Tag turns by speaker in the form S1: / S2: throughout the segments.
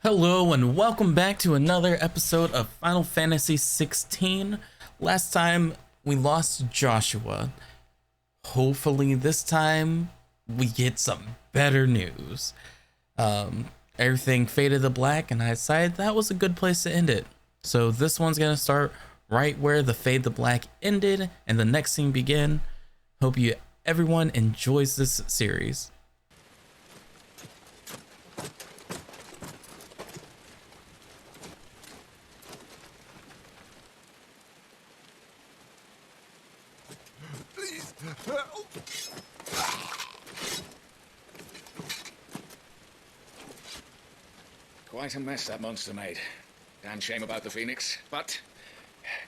S1: Hello and welcome back to another episode of Final Fantasy XVI. Last time we lost Joshua. Hopefully this time we get some better news. Everything faded to black and I decided that was a good place to end it. So this one's gonna start right where the fade to black ended and the next scene began. Hope everyone enjoys this series.
S2: Quite a mess that monster made. Damn shame about the Phoenix, but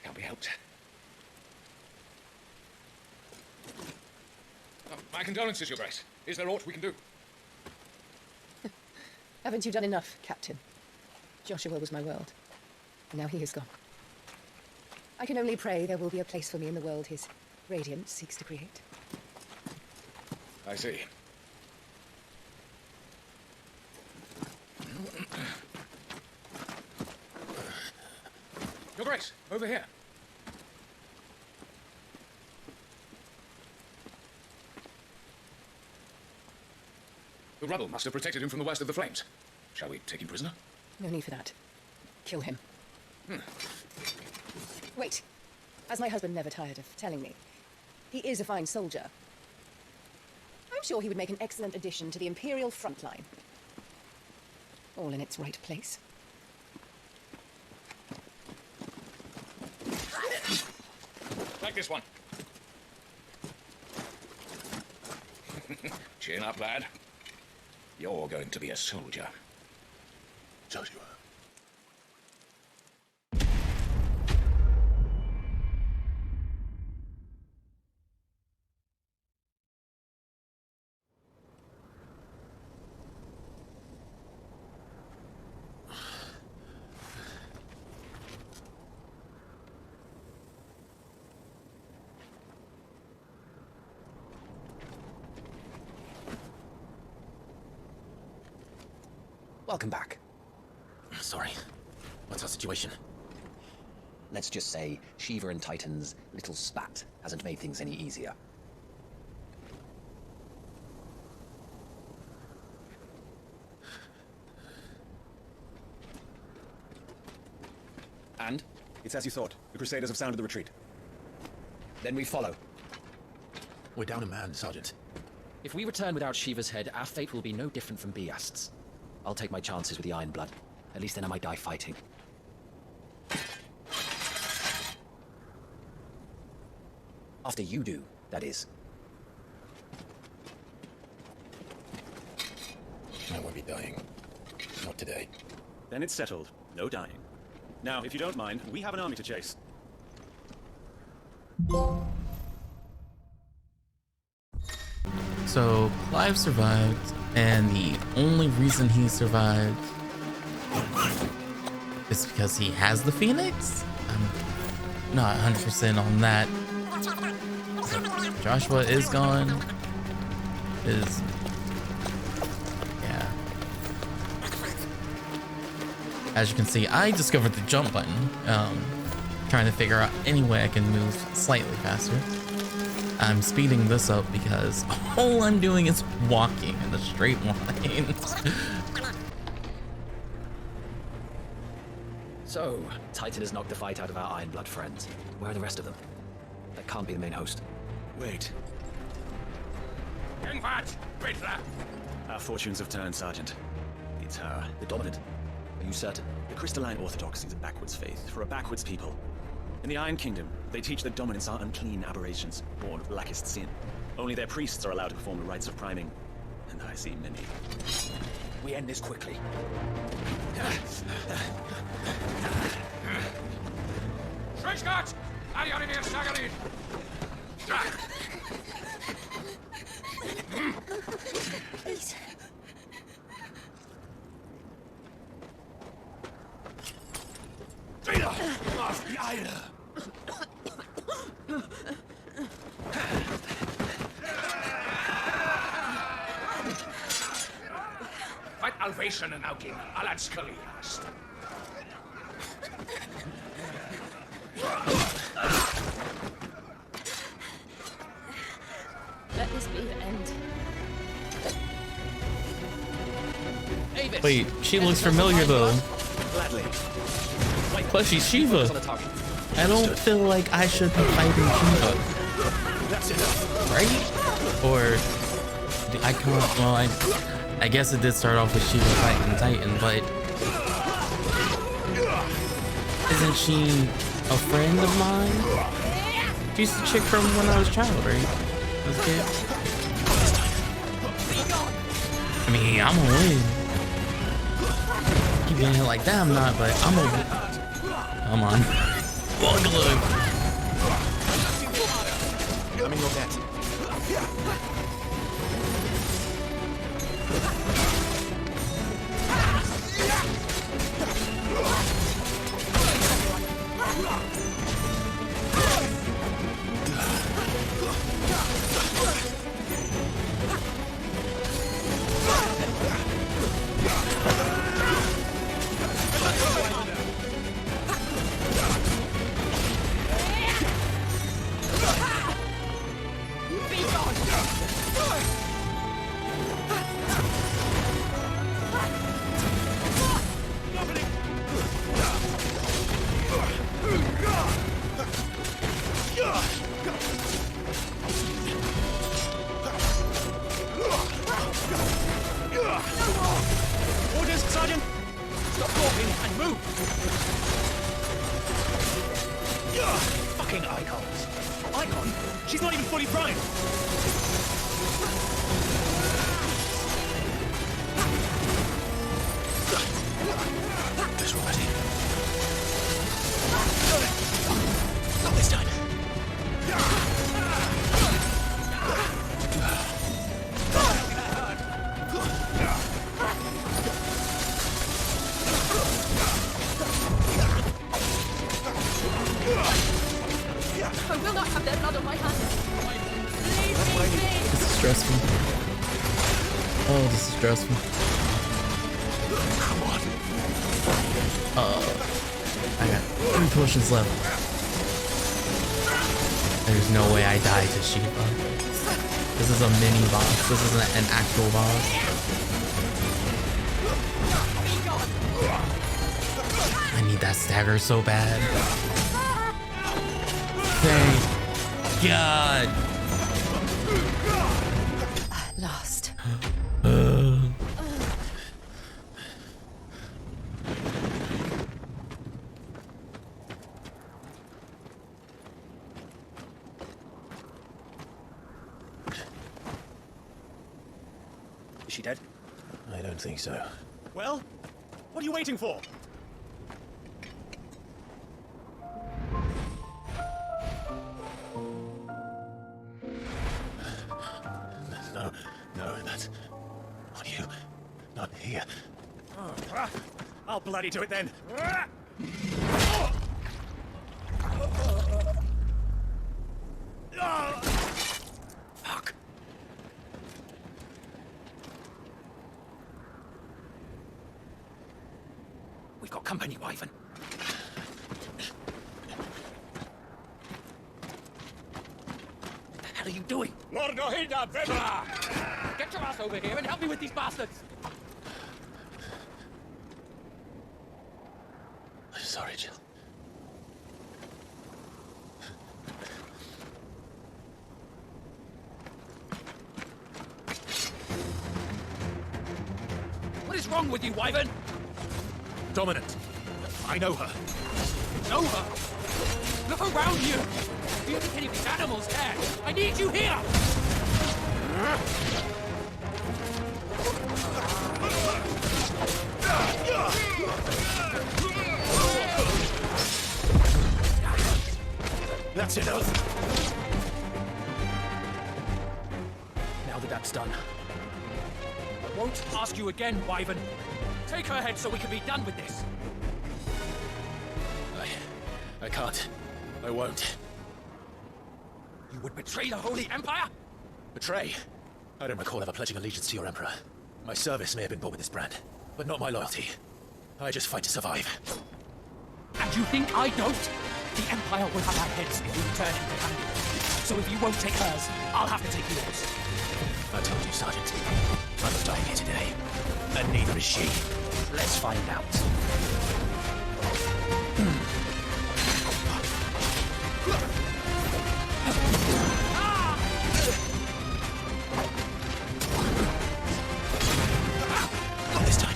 S2: can't be helped. My condolences, Your Grace. Is there aught we can do?
S3: Haven't you done enough, Captain? Joshua was my world, and now he is gone. I can only pray there will be a place for me in the world his radiance seeks to create.
S2: I see. Your Grace, over here. The rubble must have protected him from the worst of the flames. Shall we take him prisoner?
S3: No need for that. Kill him. Wait. As my husband never tired of telling me, he is a fine soldier. I'm sure he would make an excellent addition to the Imperial front line. All in its right place.
S2: Take this one. Chin up, lad. You're going to be a soldier. Joshua.
S4: Welcome back.
S5: Sorry. What's our situation?
S4: Let's just say Shiva and Titan's little spat hasn't made things any easier. And?
S6: It's as you thought. The Crusaders have sounded the retreat.
S4: Then we follow.
S5: We're down a man, Sergeant.
S4: If we return without Shiva's head, our fate will be no different from Biast's. I'll take my chances with the Iron Blood. At least then I might die fighting. After you do, that is.
S5: I won't be dying. Not today.
S6: Then it's settled. No dying. Now, if you don't mind, we have an army to chase.
S1: So Clive survived, and the only reason he survived is because he has the Phoenix? I'm not 100% on that. So Joshua is gone. Yeah. As you can see, I discovered the jump button, trying to figure out any way I can move slightly faster. I'm speeding this up because all I'm doing is walking in a straight line.
S4: So, Titan has knocked the fight out of our Iron Blood friends. Where are the rest of them? That can't be the main host.
S6: Wait. Our fortunes have turned, Sergeant. It's her.
S4: The Dominant? Are you certain?
S6: The Crystalline Orthodoxy is a backwards faith for a backwards people. In the Iron Kingdom, they teach that dominants are unclean aberrations, born of blackest sin. Only their priests are allowed to perform the rites of priming. And I see many.
S4: We end this quickly.
S2: Schreckschart! Adionimir Sagarin!
S3: Please.
S2: Fight Alfred! Basin yn awgyn, Alad Scully.
S3: Let this be the end.
S4: Avis!
S1: Wait, she looks familiar though.
S4: Gladly.
S1: Plus she's Shiva.
S4: On the target.
S1: I don't feel like I should be fighting Shiva,
S5: That's it.
S1: right? Or I can't. Well, I guess it did start off with Shiva fighting Titan, but isn't she a friend of mine? She's the chick from when I was a child, right? This kid. I mean, I'm gonna win. Keep getting hit like that, I'm not, but I'm gonna win. Come on. Look.
S5: I'm in your debt.
S6: Orders, Sergeant! Stop walking and move! Fucking icons. Icon? She's not even fully primed!
S5: This already. Not this time.
S3: I will not have their blood on my hands.
S1: This is stressful. Oh, this is stressful.
S5: Come on.
S1: I got 3 potions left. There's no way I die to Shiva. This is a mini boss. This isn't an actual boss. I need that stagger so bad. Thank God.
S3: At last.
S6: Is she dead?
S5: I don't think so.
S6: Well, what are you waiting for?
S5: No, that's not you. Not here.
S6: I'll bloody do it then. Fuck. We've got company, Wyvern. What the hell are you doing?
S2: Lord Ohida Bebra!
S7: Get your ass over here and help me with these bastards!
S5: I'm sorry, Jill.
S7: What is wrong with you, Wyvern?
S5: Dominant. I know her.
S7: Know her? Look around you! Do you think any of these animals care? I need you here!
S5: That's enough.
S4: Now that that's done,
S7: I won't ask you again, Wyvern. Take her head so we can be done with this.
S5: I can't. I won't.
S7: You would betray the Holy Empire?
S5: Betray? I don't recall ever pledging allegiance to your emperor. My service may have been bought with this brand. but not my loyalty. I just fight to survive.
S7: And you think I don't? The Empire will have our heads if we return empty-handed. So if you won't take hers, I'll have to take yours.
S5: I told you, Sergeant. I'm not dying here today. And neither is she.
S7: Let's find out.
S5: Not this time.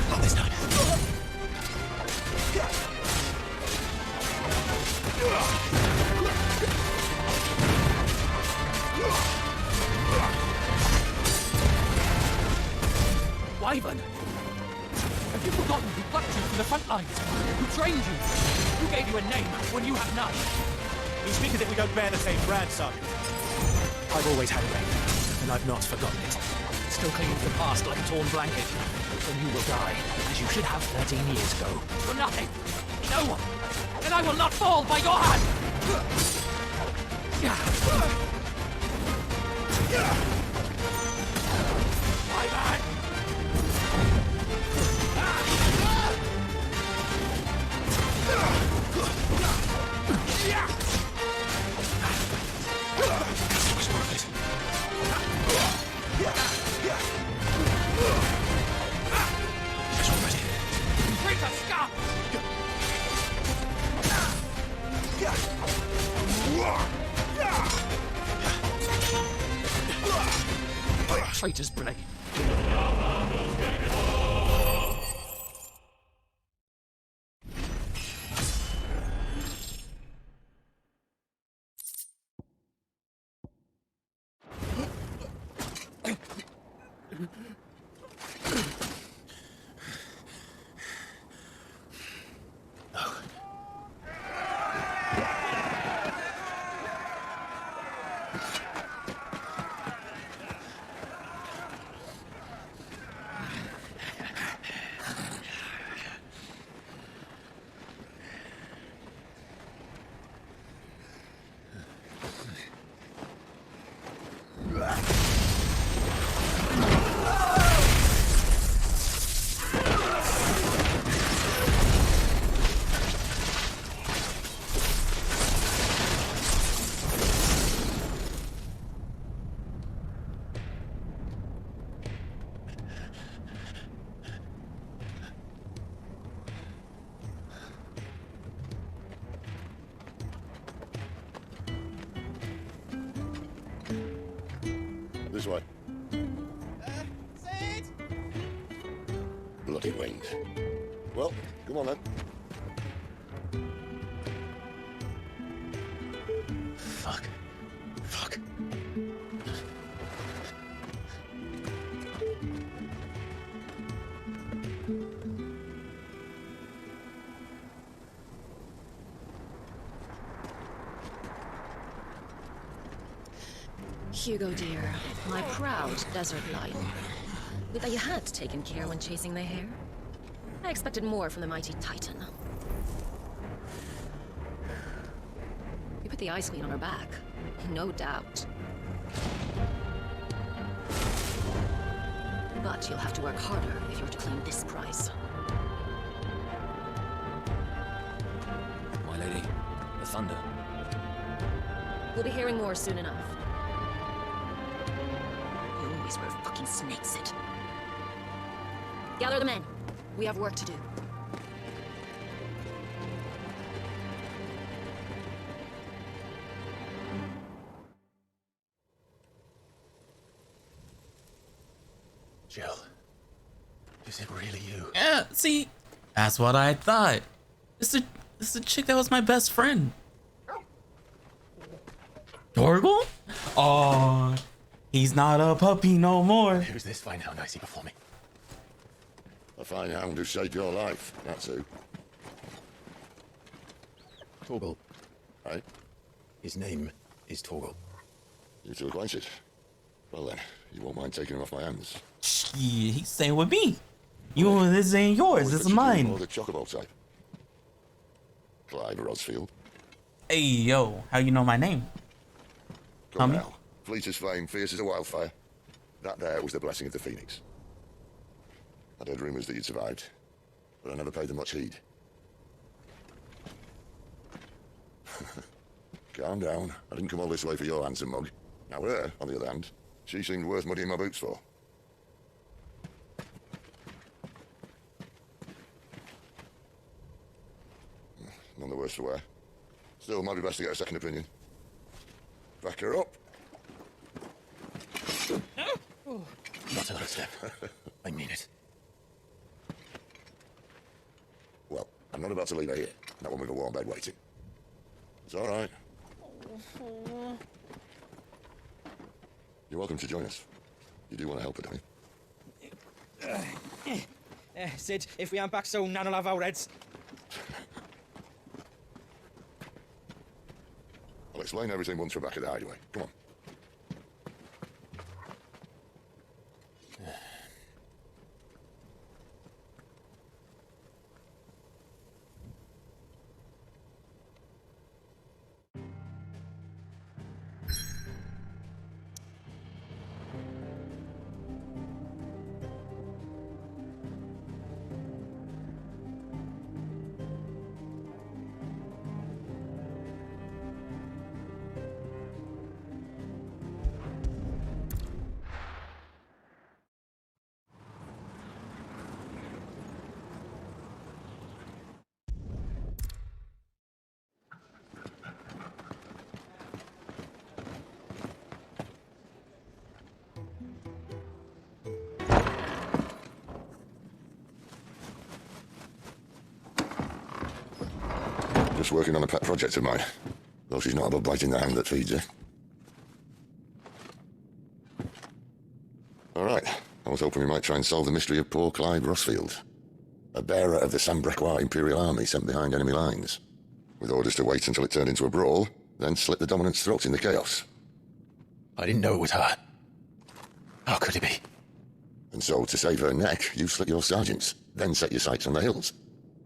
S5: Not this time.
S7: Wyvern! Have you forgotten who plucked you from the front lines? Who trained you? Who gave you a name when you have none?
S5: You speak as if we don't bear the same brand, Sergeant. I've always had a name, and I've not forgotten it.
S7: Still clinging to the past like a torn blanket. Then you will die, as you should have 13 years ago. For nothing! No one! And I will not fall by your hand! My man! Traitor scum! Traitor's blade.
S8: This way. Bloody wind. Well, come on then.
S5: Fuck. Fuck.
S9: Hugo, dear, my proud desert lion. Would that you had taken care when chasing the hare? I expected more from the mighty Titan. We put the Ice Queen on her back, no doubt. But you'll have to work harder if you're to claim this prize.
S4: My lady, the thunder.
S9: We'll be hearing more soon enough. You always were fucking snakes it. Gather the men. We have work to do.
S5: Jill, is it really you?
S1: Yeah, see, that's what I thought. It's the chick that was my best friend. Torgal? Oh, he's not a puppy no more.
S5: Who's this fine hound I see before me?
S8: A fine hound who saved your life, that's who.
S5: Torgal.
S8: Right?
S5: His name is Torgal.
S8: You two acquainted? Well then, you won't mind taking him off my hands.
S1: Shit, he's staying with me. You, this ain't yours, this is
S8: Or
S1: mine.
S8: the chocobo type. Clive Rosfield.
S1: Hey, yo, how you know my name?
S8: Come
S1: Homie?
S8: now. Fleet as flame, fierce as a wildfire. That there was the blessing of the Phoenix. I'd heard rumors that you'd survived, but I never paid them much heed. Calm down. I didn't come all this way for your handsome mug. Now her, on the other hand, she seemed worth muddying my boots for. None the worse for wear. Still, might be best to get a second opinion. Back her up.
S5: Not another step. I mean it.
S8: Well, I'm not about to leave her here. That one with a warm bed waiting. It's all right. You're welcome to join us. You do want to help her, don't you?
S10: Sid, if we aren't back soon, Nan will have our heads.
S8: I'll explain everything once we're back at the hideaway. Come on. Just working on a pet project of mine. Though she's not above biting the hand that feeds her. All right. I was hoping we might try and solve the mystery of poor Clive Rosfield. A bearer of the Sambrequois Imperial Army sent behind enemy lines. With orders to wait until it turned into a brawl, then slit the Dominant's throats in the chaos.
S5: I didn't know it was her. How could it be?
S8: And so, to save her neck, you slit your sergeants, then set your sights on the hills.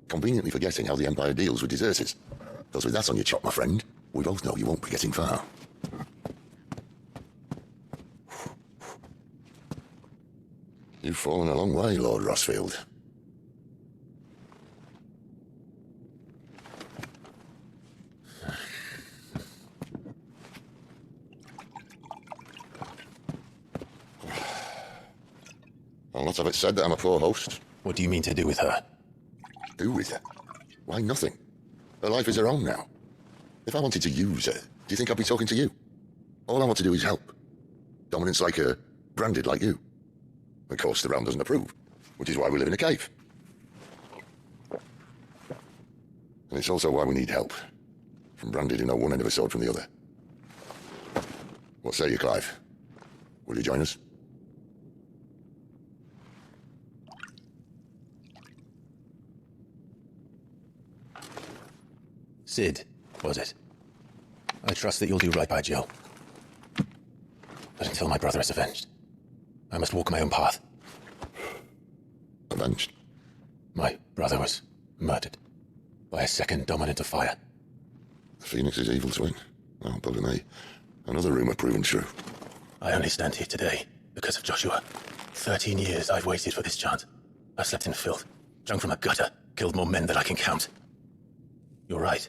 S8: Conveniently forgetting how the Empire deals with deserters. Because with that on your chop, my friend, we both know you won't be getting far. You've fallen a long way, Lord Rosfield. I'll not have it said that I'm a poor host.
S5: What do you mean to do with her?
S8: Do with her? Why, nothing. Her life is her own now. If I wanted to use her, do you think I'd be talking to you? All I want to do is help. Dominants like her, branded like you. Of course, the realm doesn't approve, which is why we live in a cave. And it's also why we need help. From branded who know one end of a sword from the other. What say you, Clive? Will you join us?
S5: Sid, was it? I trust that you'll do right by Jill. But until my brother is avenged, I must walk my own path.
S8: Avenged?
S5: My brother was murdered by a second Dominant of Fire.
S8: The Phoenix's evil twin. Oh, bugger me. Another rumor proven true.
S5: I only stand here today because of Joshua. 13 years I've waited for this chance. I've slept in filth, drunk from a gutter, killed more men than I can count. You're right.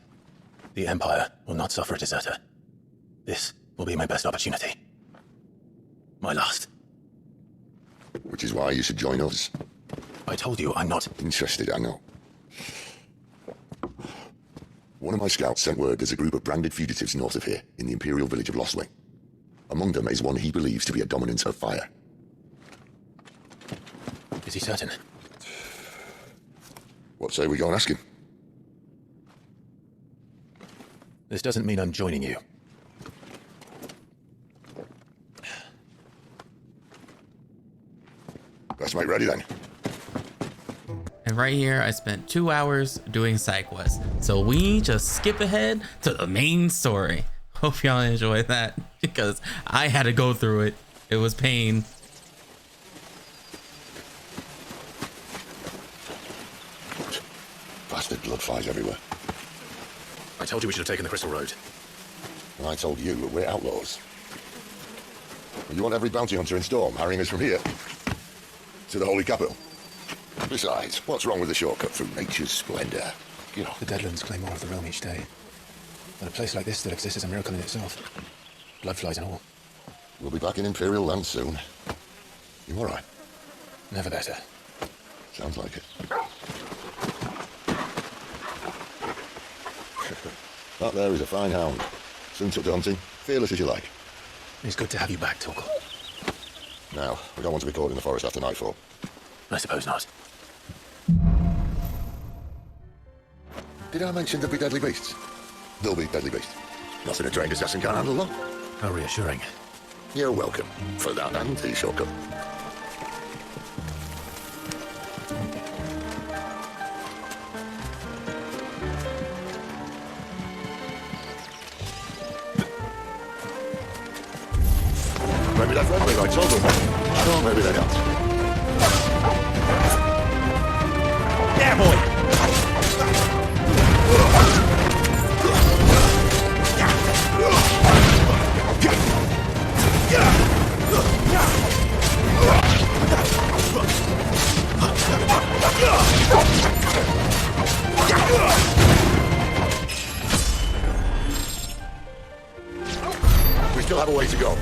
S5: The Empire will not suffer a deserter. This will be my best opportunity. My last.
S8: Which is why you should join us.
S5: I told you I'm not
S8: interested, I know. One of my scouts sent word there's a group of branded fugitives north of here, in the Imperial village of Lostwing. Among them is one he believes to be a Dominant of Fire.
S5: Is he certain?
S8: What say we go and ask him?
S5: This doesn't mean I'm joining you.
S8: Let's make ready then.
S1: And right here, I spent 2 hours doing side quests. So we just skip ahead to the main story. Hope y'all enjoy that because I had to go through it. It was pain.
S8: Bastard blood flies everywhere.
S5: I told you we should have taken the Crystal Road.
S8: And I told you we're outlaws. You want every bounty hunter in Storm harrying us from here to the Holy Capital? Besides, what's wrong with the shortcut through nature's splendor? You know.
S5: The Deadlands claim more of the realm each day. But a place like this still exists is a miracle in itself. Bloodflies and all.
S8: We'll be back in Imperial land soon. You all right?
S5: Never better.
S8: Sounds like it. That there is a fine hound. Soon took to hunting. Fearless as you like.
S5: It's good to have you back, Torgal.
S8: Now, we don't want to be caught in the forest after nightfall.
S5: I suppose not.
S8: Did I mention there'll be deadly beasts? There'll be deadly beasts. Nothing a trained assassin can't handle them.
S5: How reassuring.
S8: You're welcome for that and the shortcut. Maybe they're friendly like children. Or maybe they don't.
S7: There, boy!
S8: We still have a way to go.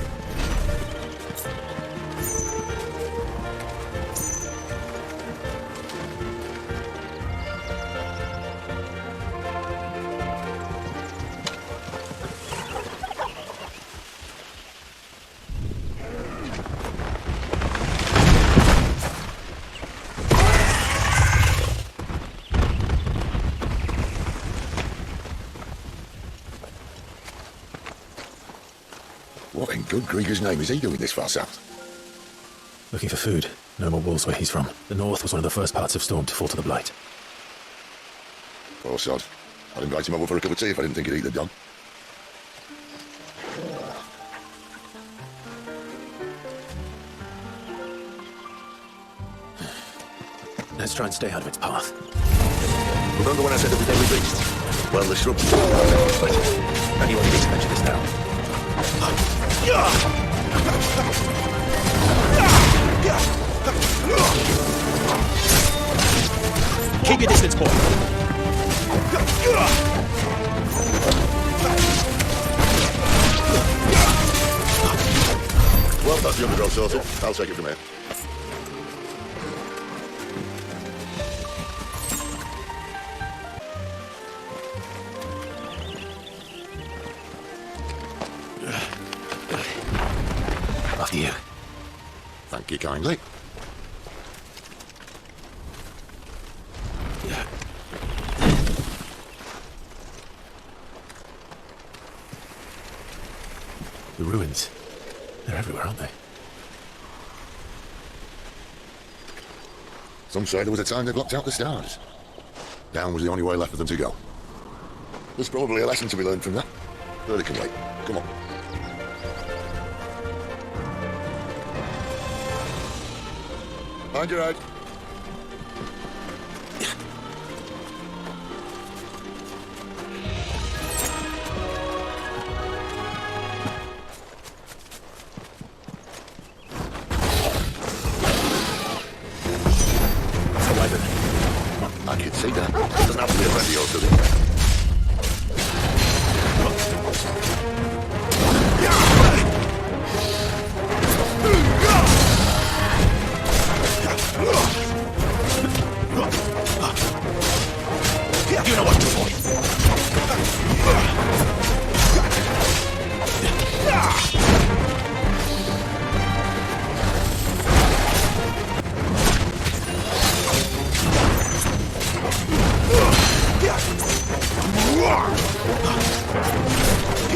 S8: What in good Grieger's name is he doing this far south?
S5: Looking for food. No more wolves where he's from. The north was one of the first parts of Storm to fall to the Blight.
S8: Poor sod. I'd invite him over for a cup of tea if I didn't think he'd eat the dog.
S5: Let's try and stay out of its path.
S8: Remember when I said there'd be deadly beasts? Well, the shrubs...
S5: Anyone needs to mention this now.
S7: Keep your distance, boy.
S8: Well, that's the undergrowth sorted. I'll take it from here.
S5: After you.
S8: Thank you kindly.
S5: The ruins. They're everywhere, aren't they?
S8: Some say there was a time they blocked out the stars. Down was the only way left for them to go. There's probably a lesson to be learned from that. But it can wait. Come on. Mind your head. I can see that. Doesn't have to be a friend of yours, does it?
S7: You know what to avoid.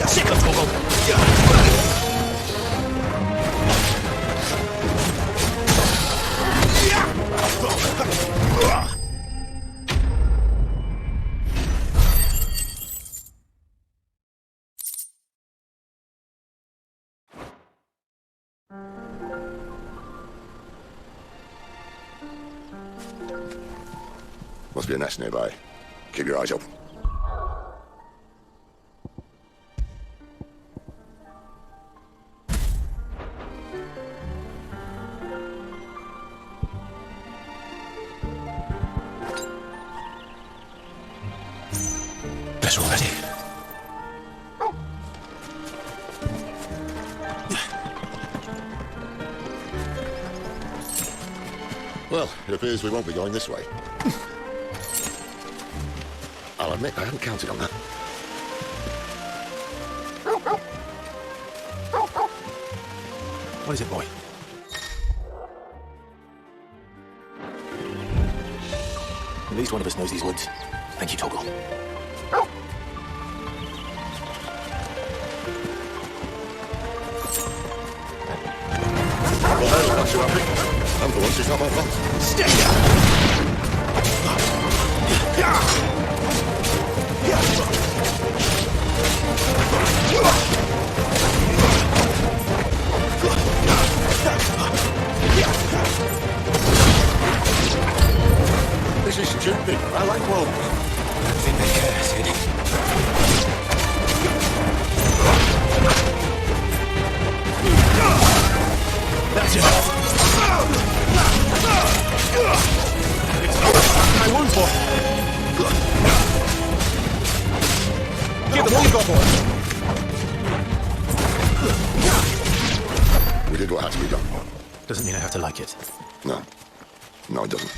S7: Sick of Torgal.
S8: Must be a nest nearby. Keep your eyes open.
S5: That's already.
S8: Well, it appears we won't be going this way. I'll admit I hadn't counted on that.
S5: What is it, boy? At least one of us knows these woods. Thank you, Torgal.
S8: Well, that'll not too happy. And for once, it's not my fault. This is stupid. I like wolves.
S5: I don't think they care, Sid. That's enough. My wounds, boy. Give them all you got, boy.
S8: We did what had to be done.
S5: Doesn't mean I have to like it.
S8: No. No, it doesn't.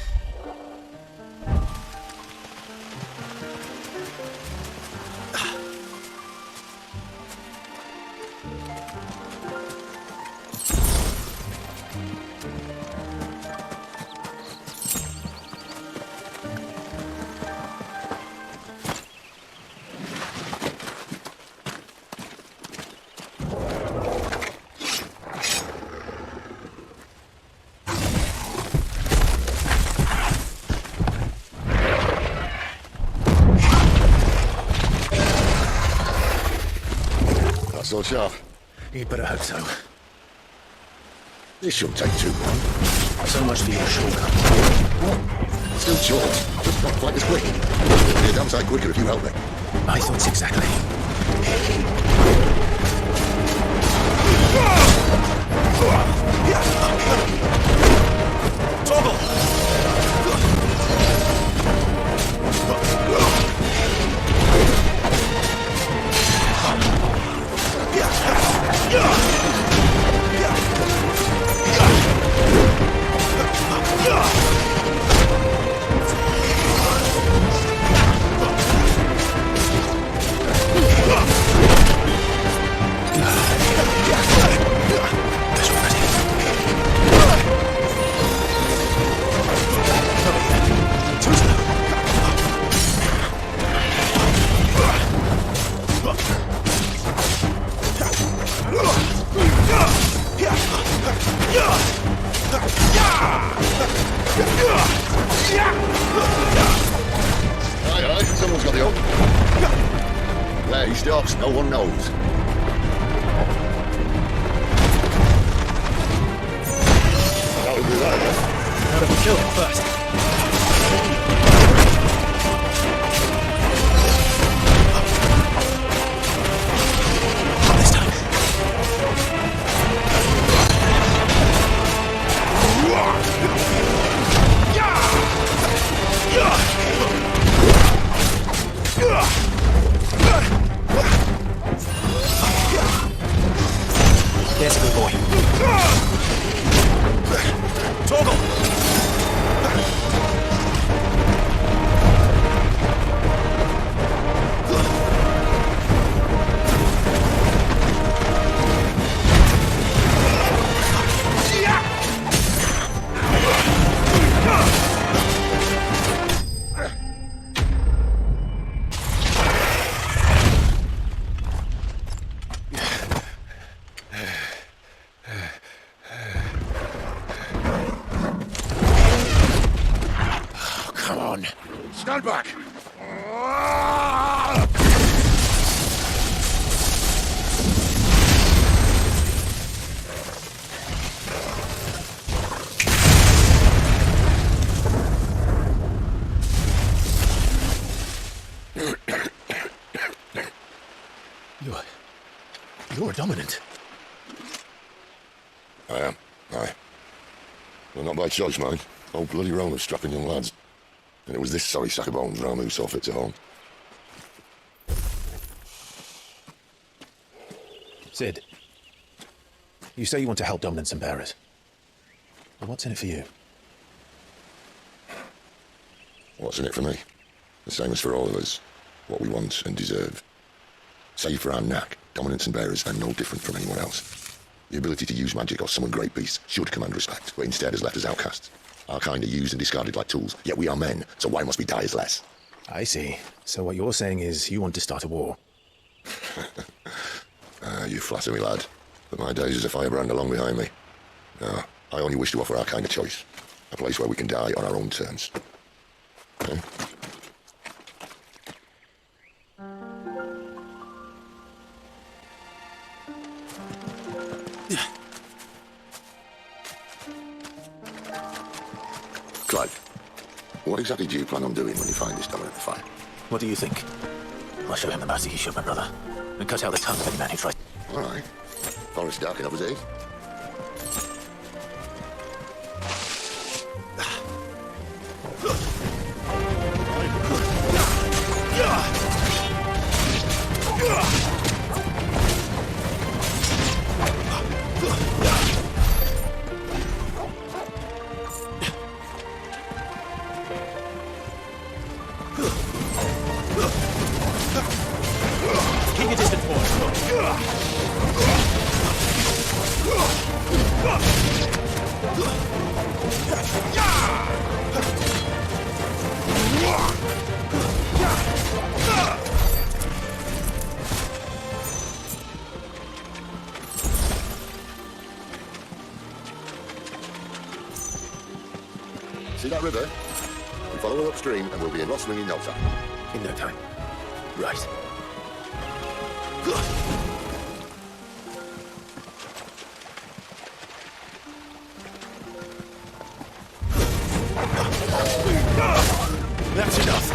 S8: So sharp.
S5: You'd better hope so.
S8: This shouldn't take too long.
S5: So much for your shortcut.
S8: Still short, just not quite as quick. It'll be a damn sight quicker if you help me.
S5: My thoughts exactly.
S8: Aye, someone's got the hook. Where he stops, no one knows. That'll do that, then.
S5: How do we kill him first? Not this time. There's a good boy. Torgal!
S8: Stand back!
S5: You're dominant.
S8: I am, aye. Well, not by choice, mind. Old bloody Rome of strapping young lads. And it was this sorry sack of bones Ramu saw fit to home.
S5: Cid, you say you want to help Dominants and Bearers. But what's in it for you?
S8: What's in it for me? The same as for all of us. What we want and deserve. Save for our knack, Dominants and Bearers are no different from anyone else. The ability to use magic or summon great beasts should command respect, but instead has left us outcasts. Our kind are used and discarded like tools, yet we are men, so why must we die as less?
S5: I see. So what you're saying is you want to start a war?
S8: You flatter me, lad. But my days as a firebrand are long behind me. No, I only wish to offer our kind a choice. A place where we can die on our own terms. Okay? Clive, what exactly do you plan on doing when you find this Dominant the Fire?
S5: What do you think? I'll show him the mercy he showed my brother, and cut out the tongue of any man who tries.
S8: All right. Forest dark enough, is it?
S6: Keep your distance, boy.
S8: See that river? We follow her upstream and we'll be in Rosling in no time.
S5: In no time. Right. That's enough.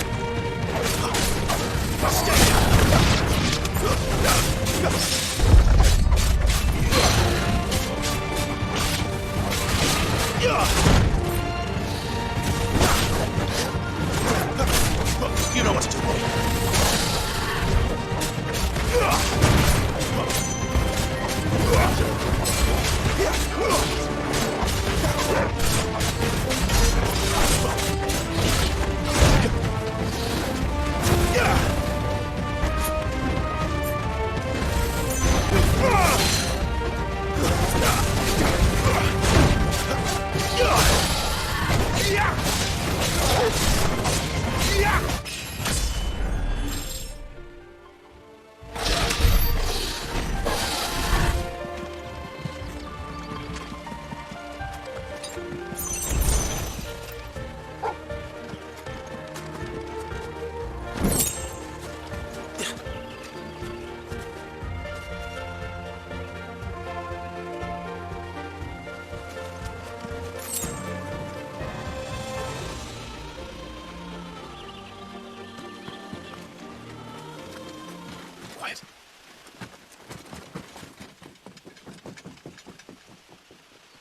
S5: You know what to do. Quiet.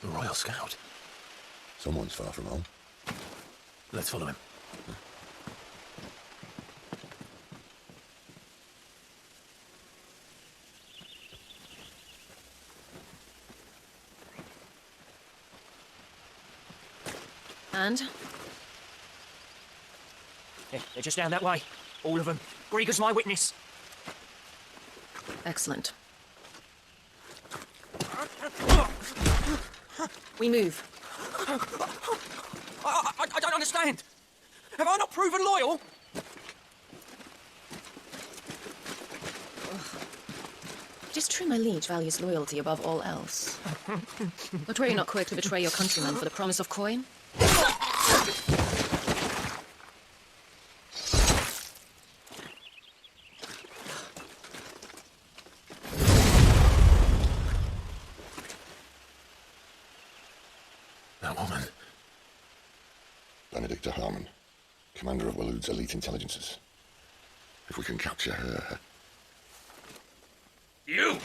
S5: The Royal Scout.
S8: Someone's far from home.
S5: Let's follow him.
S9: And?
S7: Yeah, they're just down that way. All of them. Grieger's my witness.
S9: Excellent. We move.
S7: I don't understand. Have I not proven loyal?
S9: It is true my liege values loyalty above all else. But were you not quick to betray your countrymen for the promise of coin?
S5: That woman.
S8: Benedicta Harmon, commander of Waloed's elite intelligences. If we can capture her...
S7: You!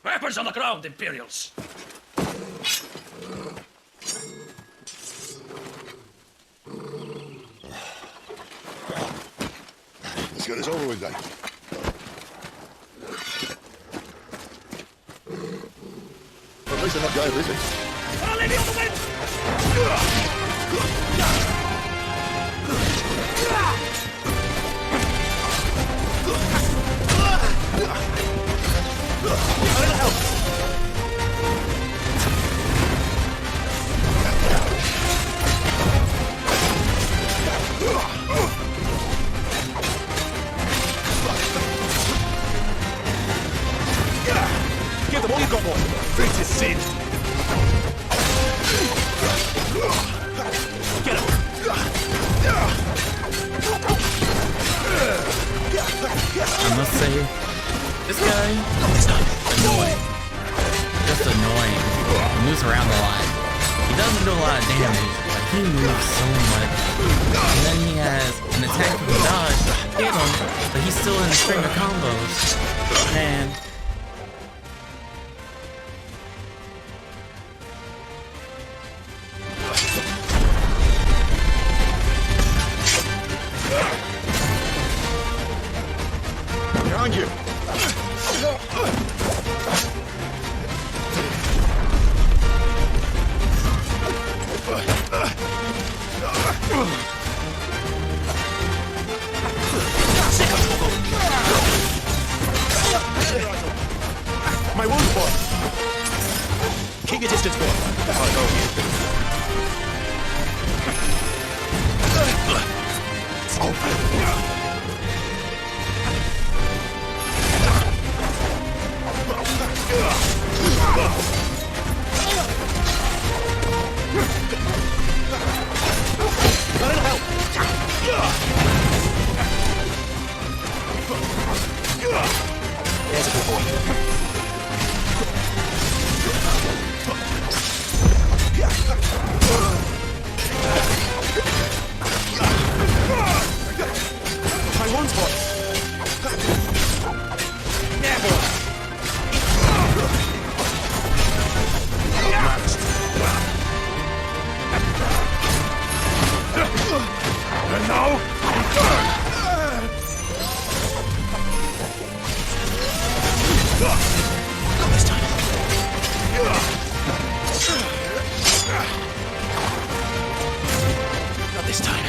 S7: Weapons on the ground, Imperials!
S8: Let's get this over with then. least they're not giant lizards.
S7: I'll leave you on the wind!
S6: A little help! Give them all you've got, boy. This is sin. Get him.
S1: I must say, this guy, annoying. Just annoying. He moves around a lot. He doesn't do a lot of damage, but he moves so much. And then he has an attack with a dodge, hit him, but he's still in a string of combos. And
S8: Behind you!
S6: My wounds, boy. Keep your distance, boy. I'll go here. A little help. There's a good boy. My wounds, boy. Yeah, boy. And now, return! Not this time. Not this time.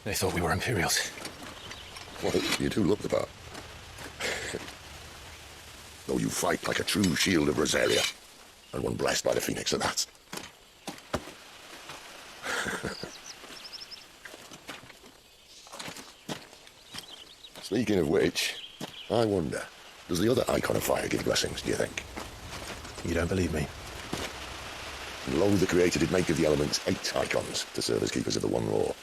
S5: They thought we were Imperials.
S8: Well, you do look the part. Though you fight like a true shield of Rosaria. And one blessed by the Phoenix at that. Speaking of which, I wonder, does the other Icon of Fire give blessings, do you think?
S5: You don't believe me?
S8: And lo, the Creator did make of the elements 8 icons to serve as keepers of the one law.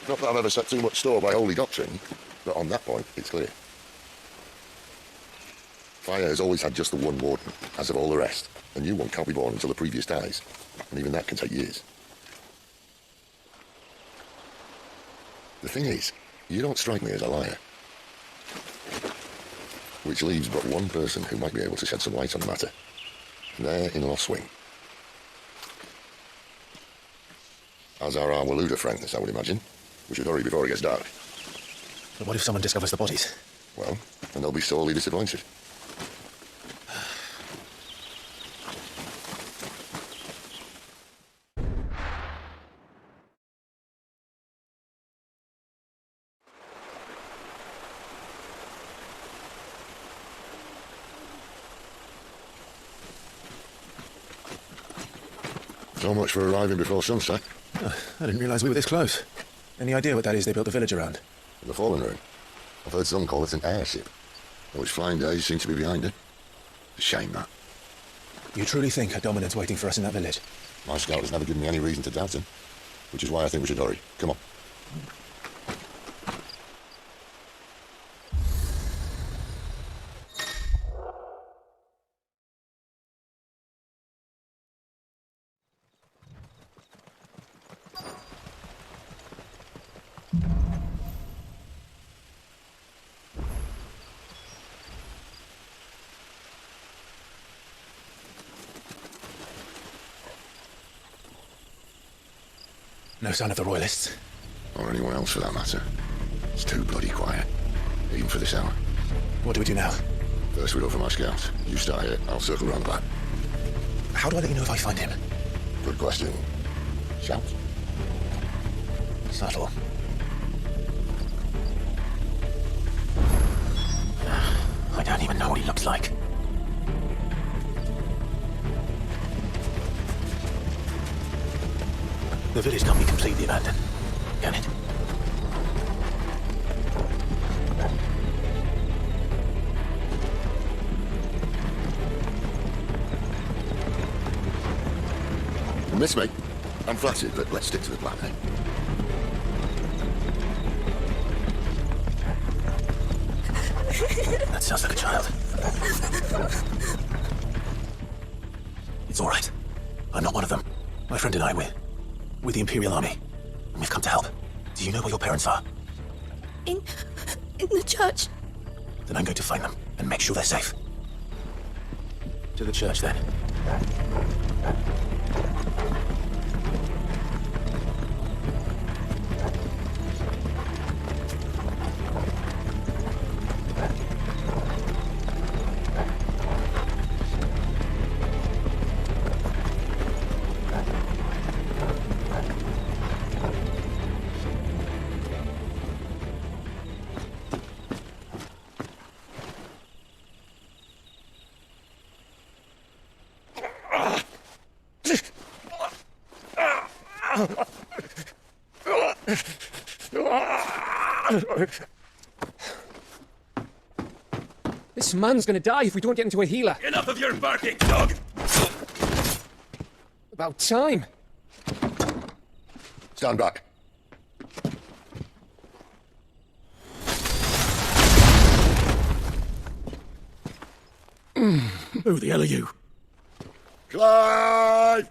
S8: Not that I've ever set too much store by holy doctrine, but on that point, it's clear. Fire has always had just the one warden, as of all the rest. A new one can't be born until the previous dies, and even that can take years. The thing is, you don't strike me as a liar. Which leaves but one person who might be able to shed some light on the matter. There in Lost Wing. As are our Waluda friends, I would imagine. We should hurry before it gets dark.
S5: But what if someone discovers the bodies?
S8: Well, and they'll be sorely disappointed. So much for arriving before sunset.
S5: Oh, I didn't realize we were this close. Any idea what that is they built the village around?
S8: The Fallen Ruin. I've heard some call it an airship. Though its flying days seem to be behind it. It's a shame, that.
S5: You truly think a dominant's waiting for us in that village?
S8: My scout has never given me any reason to doubt him. Which is why I think we should hurry. Come on.
S5: No sign of the Royalists.
S8: Or anyone else for that matter. It's too bloody quiet. Even for this hour.
S5: What do we do now?
S8: First we go for my scouts. You start here, I'll circle round the back.
S5: How do I let you know if I find him?
S8: Good question. Shout.
S5: Subtle. I don't even know what he looks like. The village can't be completely abandoned, can it?
S8: Miss me? I'm flattered, but let's stick to the plan, eh?
S5: That sounds like a child. It's all right. I'm not one of them. My friend and I, we're with the Imperial Army. And we've come to help. Do you know where your parents are?
S9: In the church.
S5: Then I'm going to find them and make sure they're safe. To the church, then.
S10: This man's gonna die if we don't get into a healer.
S6: Enough of your barking, dog!
S10: About time.
S8: Stand back.
S5: Who the hell are you?
S8: Clive!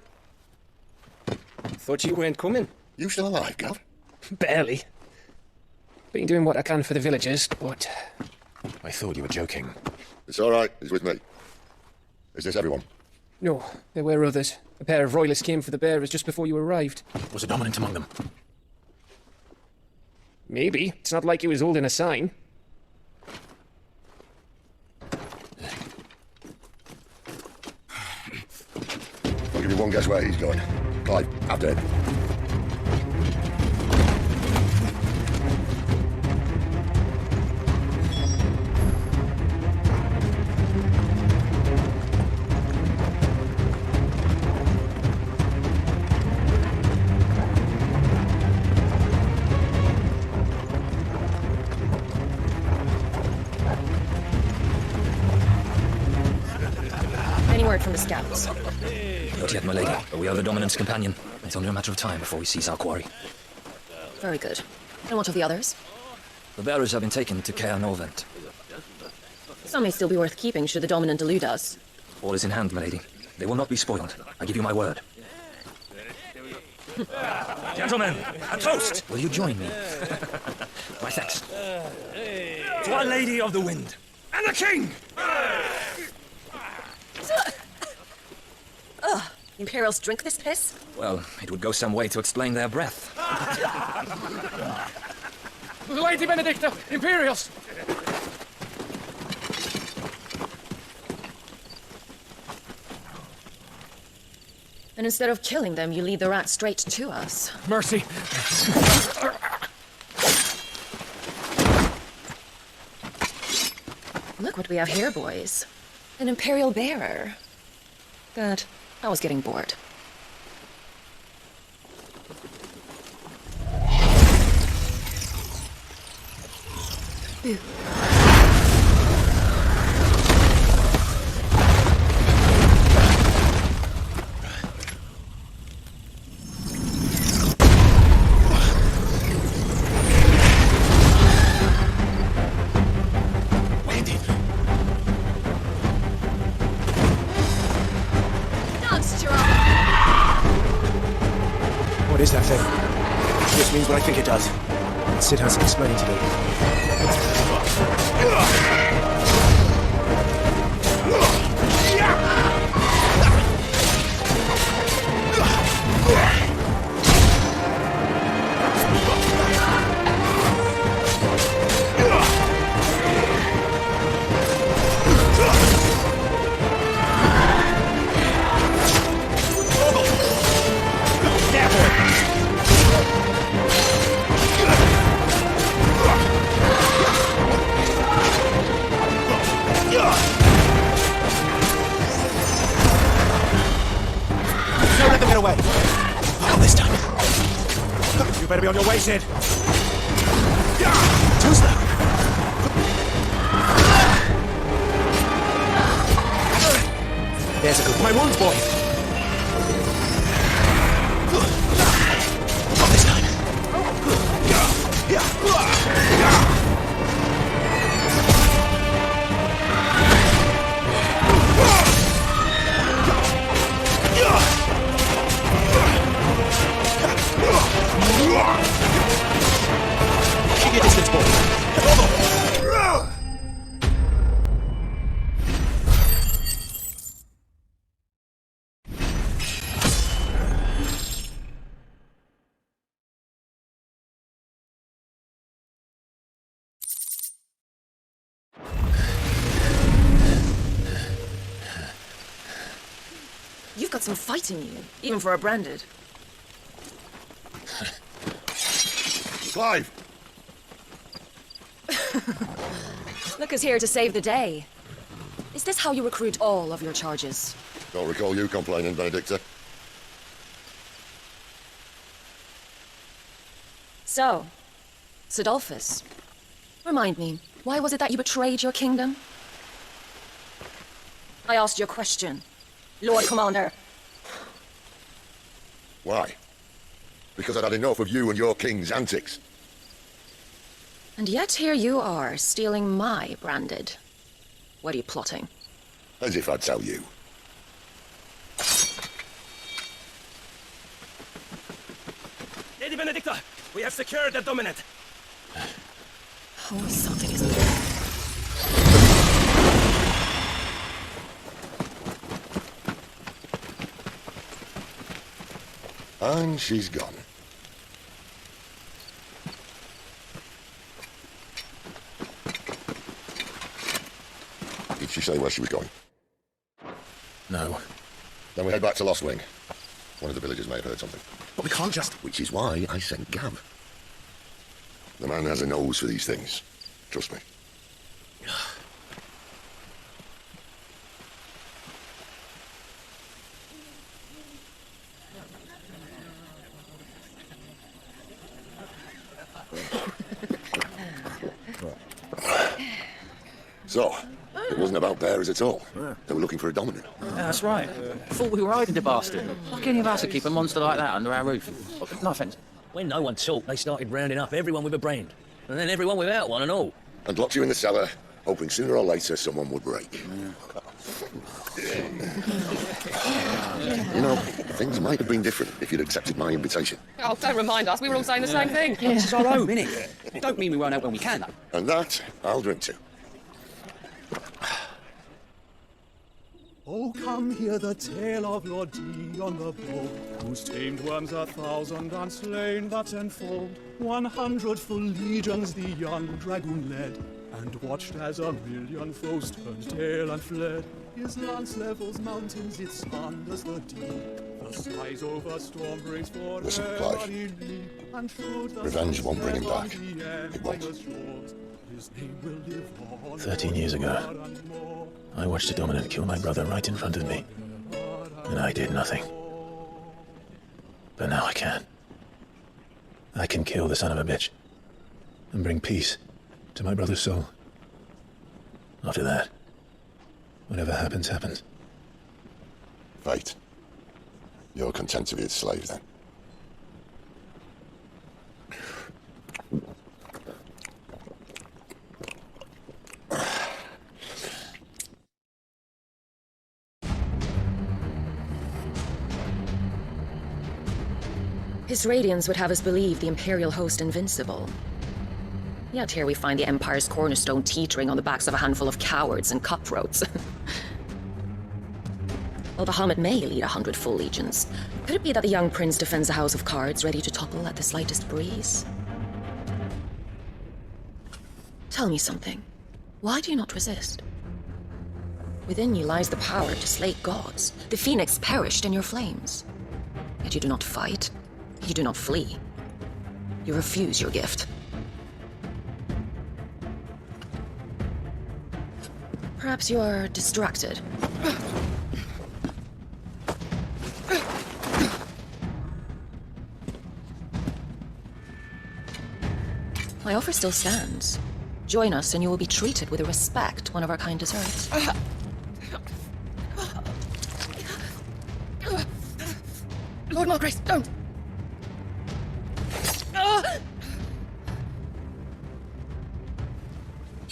S10: Thought you weren't coming.
S8: You still alive, Gav?
S10: Barely. Been doing what I can for the villagers, but...
S5: I thought you were joking.
S8: It's all right. He's with me. Is this everyone?
S10: No, there were others. A pair of royalists came for the bearers just before you arrived.
S5: Was a dominant among them?
S10: Maybe. It's not like he was holding a sign.
S8: I'll give you one guess where he's going. Clive, after him.
S9: Any word from the scouts?
S7: Not yet, my lady, but we are the Dominant's companion. It's only a matter of time before we seize our quarry.
S9: Very good. And what of the others?
S7: The bearers have been taken to Caer Norvent.
S9: Some may still be worth keeping should the Dominant elude us.
S7: All is in hand, my lady. They will not be spoiled. I give you my word.
S6: Gentlemen, a toast!
S7: Will you join me?
S6: My thanks. To Our Lady of the Wind. And the King!
S9: The Imperials drink this piss?
S7: Well, it would go some way to explain their breath.
S10: Lady Benedicta! Imperials!
S9: And instead of killing them, you lead the rat straight to us.
S10: Mercy!
S9: Look what we have here, boys. An Imperial bearer. Good. I was getting bored. Ooh.
S5: What is that thing? This means what I think it does. Sid has some explaining to do.
S6: You better be on your way, Sid.
S5: Too slow.
S6: There's a good my wounds, boy.
S5: Not this time.
S6: Keep your distance, boy.
S9: You've got some fight in you, even for a branded.
S8: Clive!
S9: Look who's here to save the day. Is this how you recruit all of your charges?
S8: Don't recall you complaining, Benedicta.
S9: So, Sidolphus, remind me, why was it that you betrayed your kingdom? I asked you a question, Lord Commander.
S8: Why? Because I'd had enough of you and your king's antics.
S9: And yet here you are, stealing my branded. What are you plotting?
S8: As if I'd tell you.
S6: Lady Benedicta, we have secured the Dominant.
S9: Oh, something isn't there.
S8: And she's gone. Did she say where she was going?
S5: No.
S8: Then we head back to Lost Wing. One of the villagers may have heard something.
S5: But we can't just...
S8: Which is why I sent Gav. The man has a nose for these things. Trust me. So, it wasn't about bearers at all. They were looking for a dominant.
S7: Yeah, that's right. Thought we were hiding the bastard. How can any of us to keep a monster like that under our roof? No offence.
S11: When no one talked, they started rounding up everyone with a brand. And then everyone without one and all.
S8: And locked you in the cellar, hoping sooner or later someone would break. You know, things might have been different if you'd accepted my invitation.
S12: Oh, don't remind us. We were all saying the same thing.
S11: This is our home, innit? Don't mean we won't out when we can, though.
S8: And that, I'll drink to.
S13: Oh, come hear the tale of Lord D on the bow, whose tamed worms 1,000 and slain that tenfold. 100 full legions the young dragoon led, and watched as 1,000,000 foes turned tail and fled. His lance levels mountains, it spanders the deep. The skies over storm brings for
S8: Listen, Clive. Revenge won't bring him back. It won't.
S5: 13 years ago, I watched a dominant kill my brother right in front of me. And I did nothing. But now I can. I can kill the son of a bitch. And bring peace to my brother's soul. After that, whatever happens, happens.
S8: Fate. You're content to be its slave, then?
S9: His radiance would have us believe the Imperial host invincible. Yet here we find the Empire's cornerstone teetering on the backs of a handful of cowards and cutthroats. While Bahamut may lead 100 full legions, could it be that the young prince defends a house of cards ready to topple at the slightest breeze? Tell me something. Why do you not resist? Within you lies the power to slay gods. The Phoenix perished in your flames. Yet you do not fight. You do not flee. You refuse your gift. Perhaps you're distracted. My offer still stands. Join us and you will be treated with the respect one of our kind deserves.
S12: Lord Margrace, don't!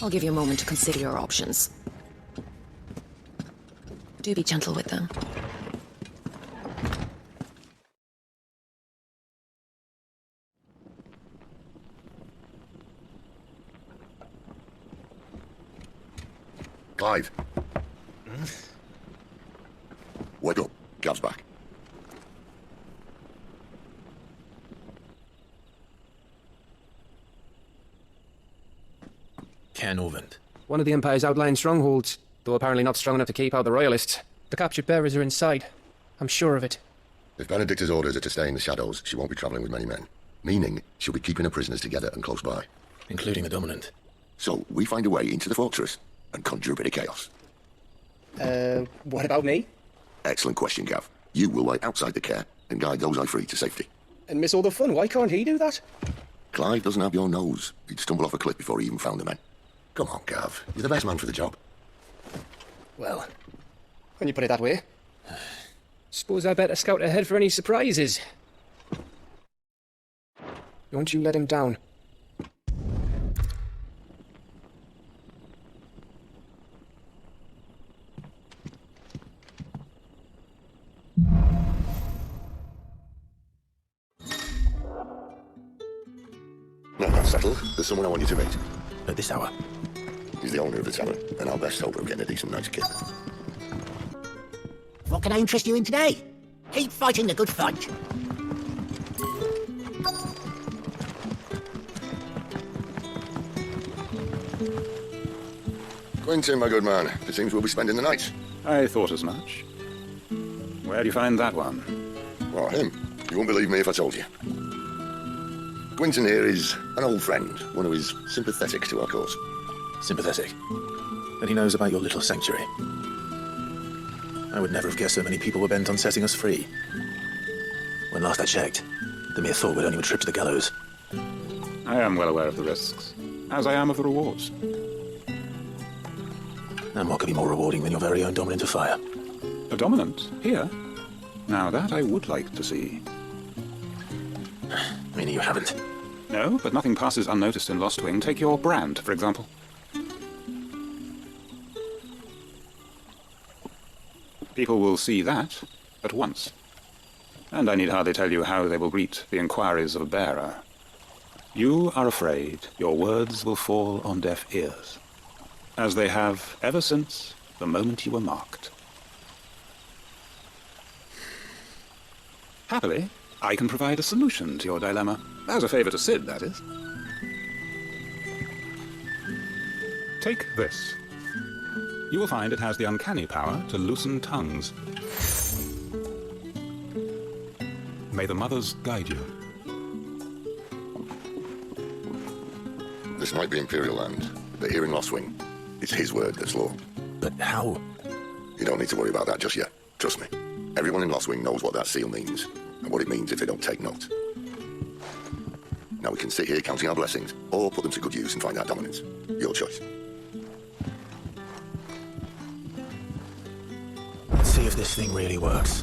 S9: I'll give you a moment to consider your options. Do be gentle with them.
S8: Clive. Wake up. Gav's back.
S5: Caer Norvent.
S10: One of the Empire's outlying strongholds, though apparently not strong enough to keep out the Royalists. The captured bearers are inside. I'm sure of it.
S8: If Benedicta's orders are to stay in the shadows, she won't be travelling with many men. Meaning, she'll be keeping her prisoners together and close by.
S5: Including the Dominant.
S8: So, we find a way into the fortress and conjure a bit of chaos.
S10: What about me?
S8: Excellent question, Gav. You will wait outside the Caer and guide those I free to safety.
S10: And miss all the fun. Why can't he do that?
S8: Clive doesn't have your nose. He'd stumble off a cliff before he even found the men. Come on, Gav. You're the best man for the job.
S10: Well, when you put it that way. Suppose I better scout ahead for any surprises. Don't you let him down.
S8: No, that's settled. There's someone I want you to meet.
S5: At this hour?
S8: He's the owner of the tavern, and our best hope of getting a decent night's kit.
S14: What can I interest you in today? Keep fighting the good fight.
S8: Quentin, my good man. It seems we'll be spending the night.
S6: I thought as much. Where'd you find that one?
S8: Well, him. You won't believe me if I told you. Quentin here is an old friend, one who is sympathetic to our cause.
S5: Sympathetic? And he knows about your little sanctuary. I would never have guessed so many people were bent on setting us free. When last I checked, the mere thought would only a trip to the gallows.
S6: I am well aware of the risks, as I am of the rewards.
S5: And what could be more rewarding than your very own Dominant of Fire?
S6: A Dominant? Here? Now that I would like to see.
S5: Meaning you haven't?
S6: No, but nothing passes unnoticed in Lostwing. Take your brand, for example. People will see that at once. And I need hardly tell you how they will greet the inquiries of a bearer. You are afraid your words will fall on deaf ears, as they have ever since the moment you were marked. Happily, I can provide a solution to your dilemma. As a favor to Cid, that is. Take this. You will find it has the uncanny power to loosen tongues. May the mothers guide you.
S8: This might be Imperial land, but here in Lostwing, it's his word that's law.
S5: But how?
S8: You don't need to worry about that just yet. Trust me. Everyone in Lostwing knows what that seal means, and what it means if they don't take note. Now we can sit here counting our blessings, or put them to good use and find our dominance. Your choice.
S5: Let's see if this thing really works.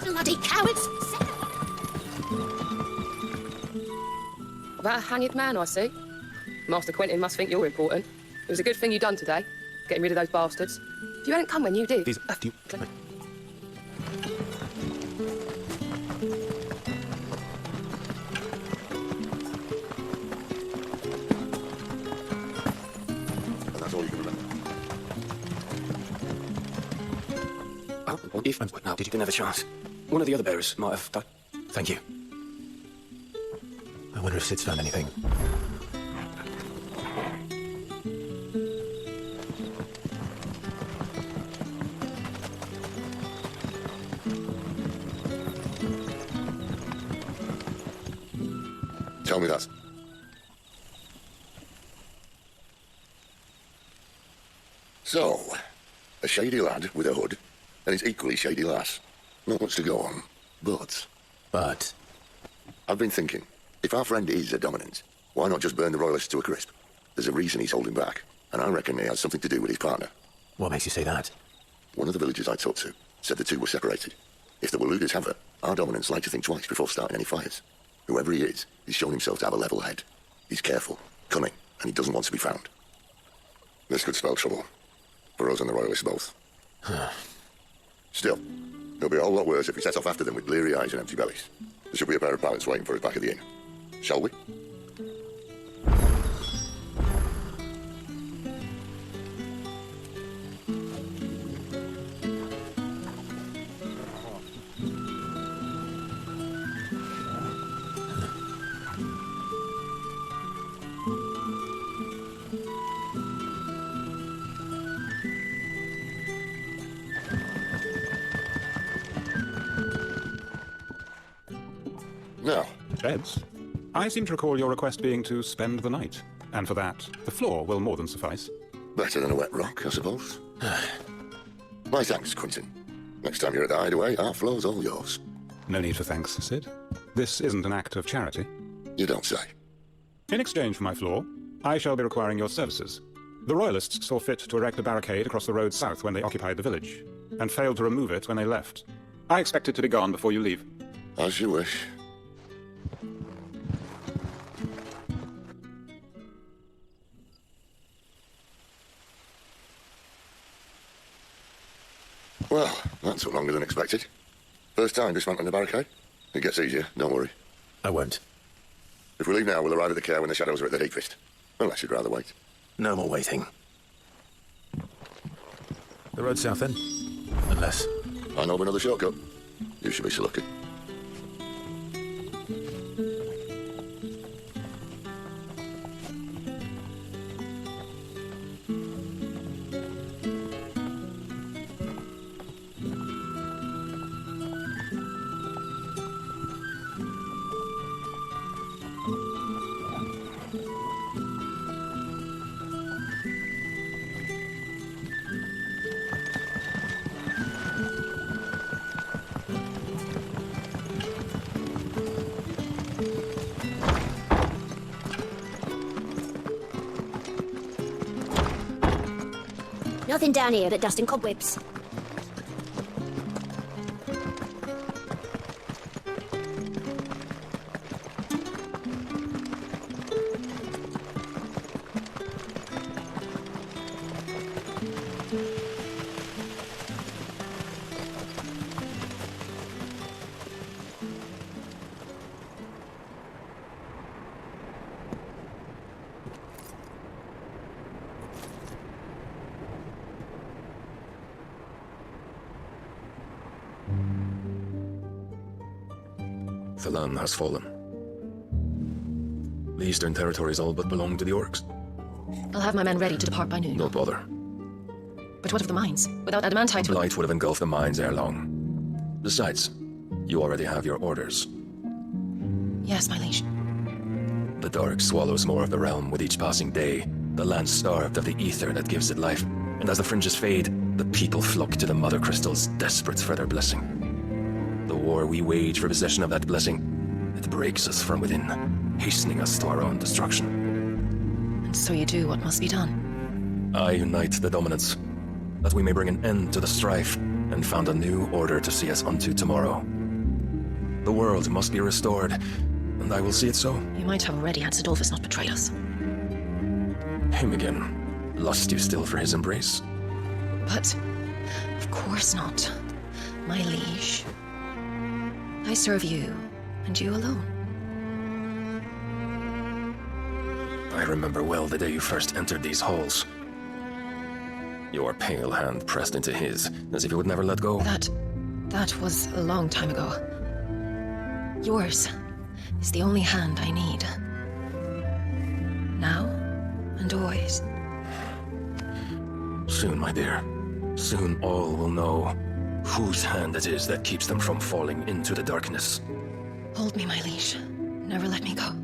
S14: Bloody cowards!
S12: That a hanged man, I see. Master Quentin must think you're important. It was a good thing you done today, getting rid of those bastards. If you hadn't come when you did...
S5: Please, after you...
S8: That's all you can remember.
S5: Oh, if... Now, did you didn't have a chance? One of the other bearers might have died. Thank you. I wonder if Sid's found anything.
S8: Tell me that. So, a shady lad with a hood, and his equally shady lass. Not much to go on, but...
S5: But?
S8: I've been thinking, if our friend is a dominant, why not just burn the royalists to a crisp? There's a reason he's holding back, and I reckon it has something to do with his partner.
S5: What makes you say that?
S8: One of the villagers I talked to said the two were separated. If the Waluders have her, our dominants like to think twice before starting any fires. Whoever he is, he's shown himself to have a level head. He's careful, cunning, and he doesn't want to be found. This could spell trouble. For us and the royalists both. Still, it'll be a whole lot worse if we set off after them with bleary eyes and empty bellies. There should be a pair of pilots waiting for us back at the inn. Shall we? Now,
S15: Beds? I seem to recall your request being to spend the night. And for that, the floor will more than suffice.
S8: better than a wet rock, I suppose. My thanks, Quentin. Next time you're at the Hideaway, our floor's all yours.
S15: No need for thanks, Sid. This isn't an act of charity.
S8: You don't say.
S15: In exchange for my floor, I shall be requiring your services. The Royalists saw fit to erect a barricade across the road south when they occupied the village, and failed to remove it when they left. I expect it to be gone before you leave.
S8: As you wish. Well, that took longer than expected. First time dismantling the barricade? It gets easier, don't worry.
S5: I won't.
S8: If we leave now, we'll arrive at the care when the shadows are at their deepest. Unless you'd rather wait.
S5: No more waiting. The road south then? Unless...
S8: I know of another shortcut. You should be so lucky.
S16: Nothing down here but dust and cobwebs.
S17: Thalan has fallen. The eastern territories all but belong to the orcs.
S9: I'll have my men ready to depart by noon.
S17: Don't bother.
S9: But what of the mines? Without adamantite...
S17: Blight would have engulfed the mines ere long. Besides, you already have your orders.
S9: Yes, my liege.
S17: The dark swallows more of the realm with each passing day. The land starved of the ether that gives it life. And as the fringes fade, the people flock to the mother crystals, desperate for their blessing. The war we wage for possession of that blessing, it breaks us from within, hastening us to our own destruction.
S9: And so you do what must be done.
S17: I unite the dominants, that we may bring an end to the strife, and found a new order to see us unto tomorrow. The world must be restored, and I will see it so.
S9: You might have already had Sidolphus not betrayed us.
S17: him again. Lust you still for his embrace?
S9: But, of course not. My liege. I serve you, and you alone.
S17: I remember well the day you first entered these halls. Your pale hand pressed into his, as if you would never let go.
S9: That was a long time ago. Yours is the only hand I need. Now and always.
S17: Soon, my dear. Soon all will know whose hand it is that keeps them from falling into the darkness.
S9: Hold me, my liege. Never let me go.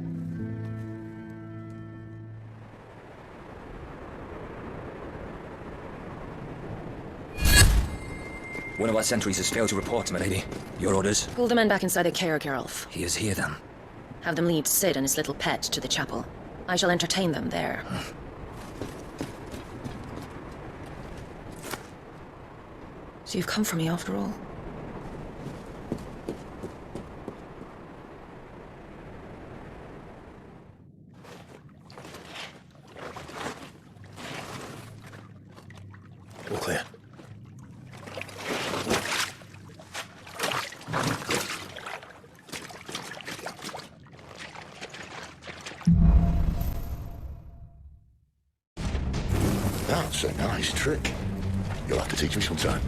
S11: One of our sentries has failed to report, my lady. Your orders?
S9: Pull the men back inside the care, Geralf.
S11: He is here, then.
S9: Have them lead Cid and his little pet to the chapel. I shall entertain them there. So you've come for me after all?
S5: All clear.
S8: That's a nice trick. You'll have to teach me sometime.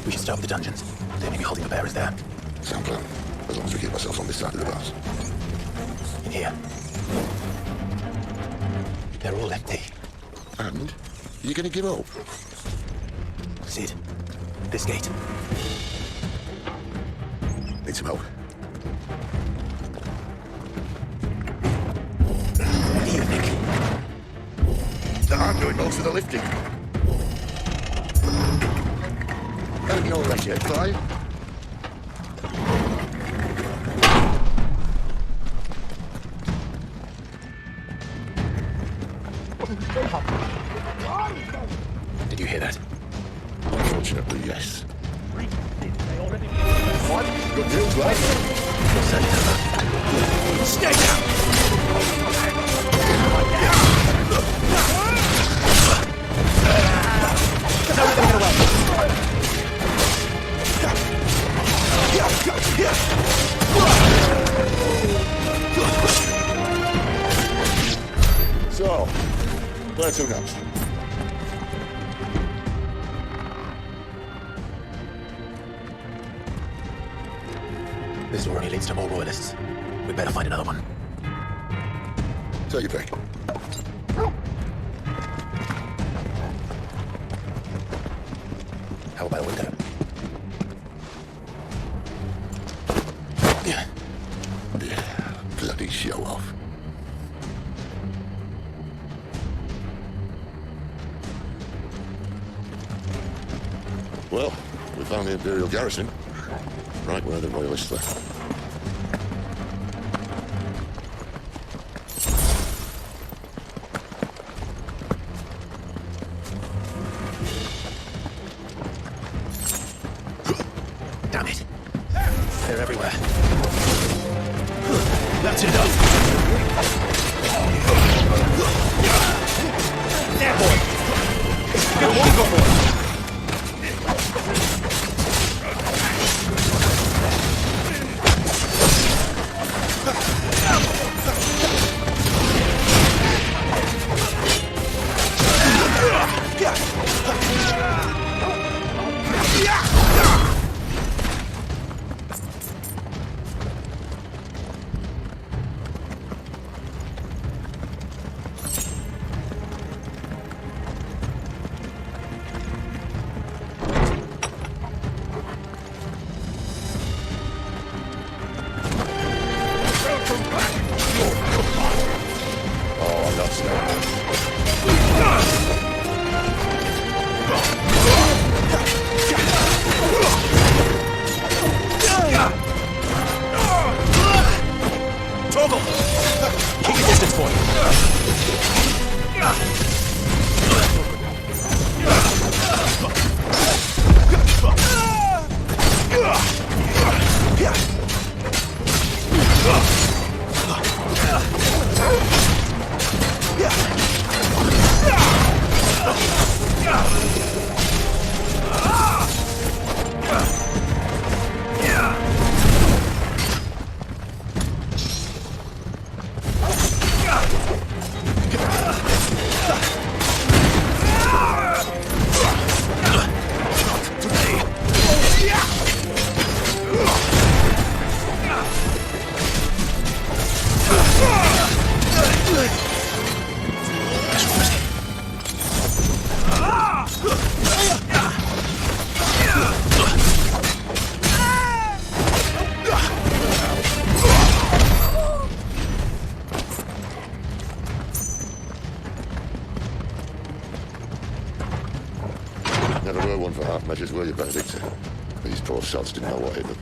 S5: We should start with the dungeons. They may be holding the bearers there.
S8: Sound plan. As long as we keep ourselves on this side of the bars.
S5: In here. They're all empty.
S8: And? You're gonna give up?
S5: Cid, this gate.
S8: Need some help.
S5: What do you think?
S8: I'm doing most of the lifting. Don't you know that yet, Clive?
S5: Did you hear that?
S8: Unfortunately, yes. What? Good news, lad.
S5: Stay down!
S8: So, where to next?
S5: This door only leads to more royalists. We'd better find another one.
S8: Take your pick.
S5: How about a window?
S8: Yeah. Bloody show off. Well, we found the Imperial garrison. Right where the Royalists left.
S5: Damn it. They're everywhere. That's enough. There, boy. Good one, good boy.
S8: Never were one for half measures, were you, Benedict? These poor sods didn't know what hit them.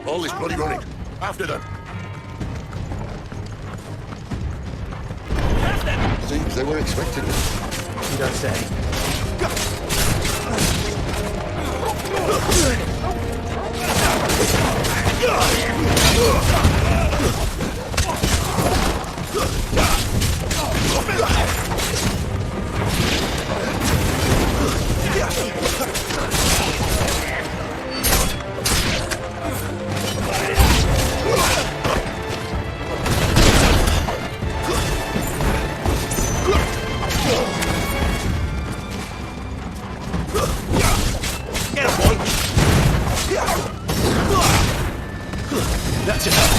S8: All this bloody running. After them. Seems they were expecting it.
S11: You don't say.
S5: That's enough.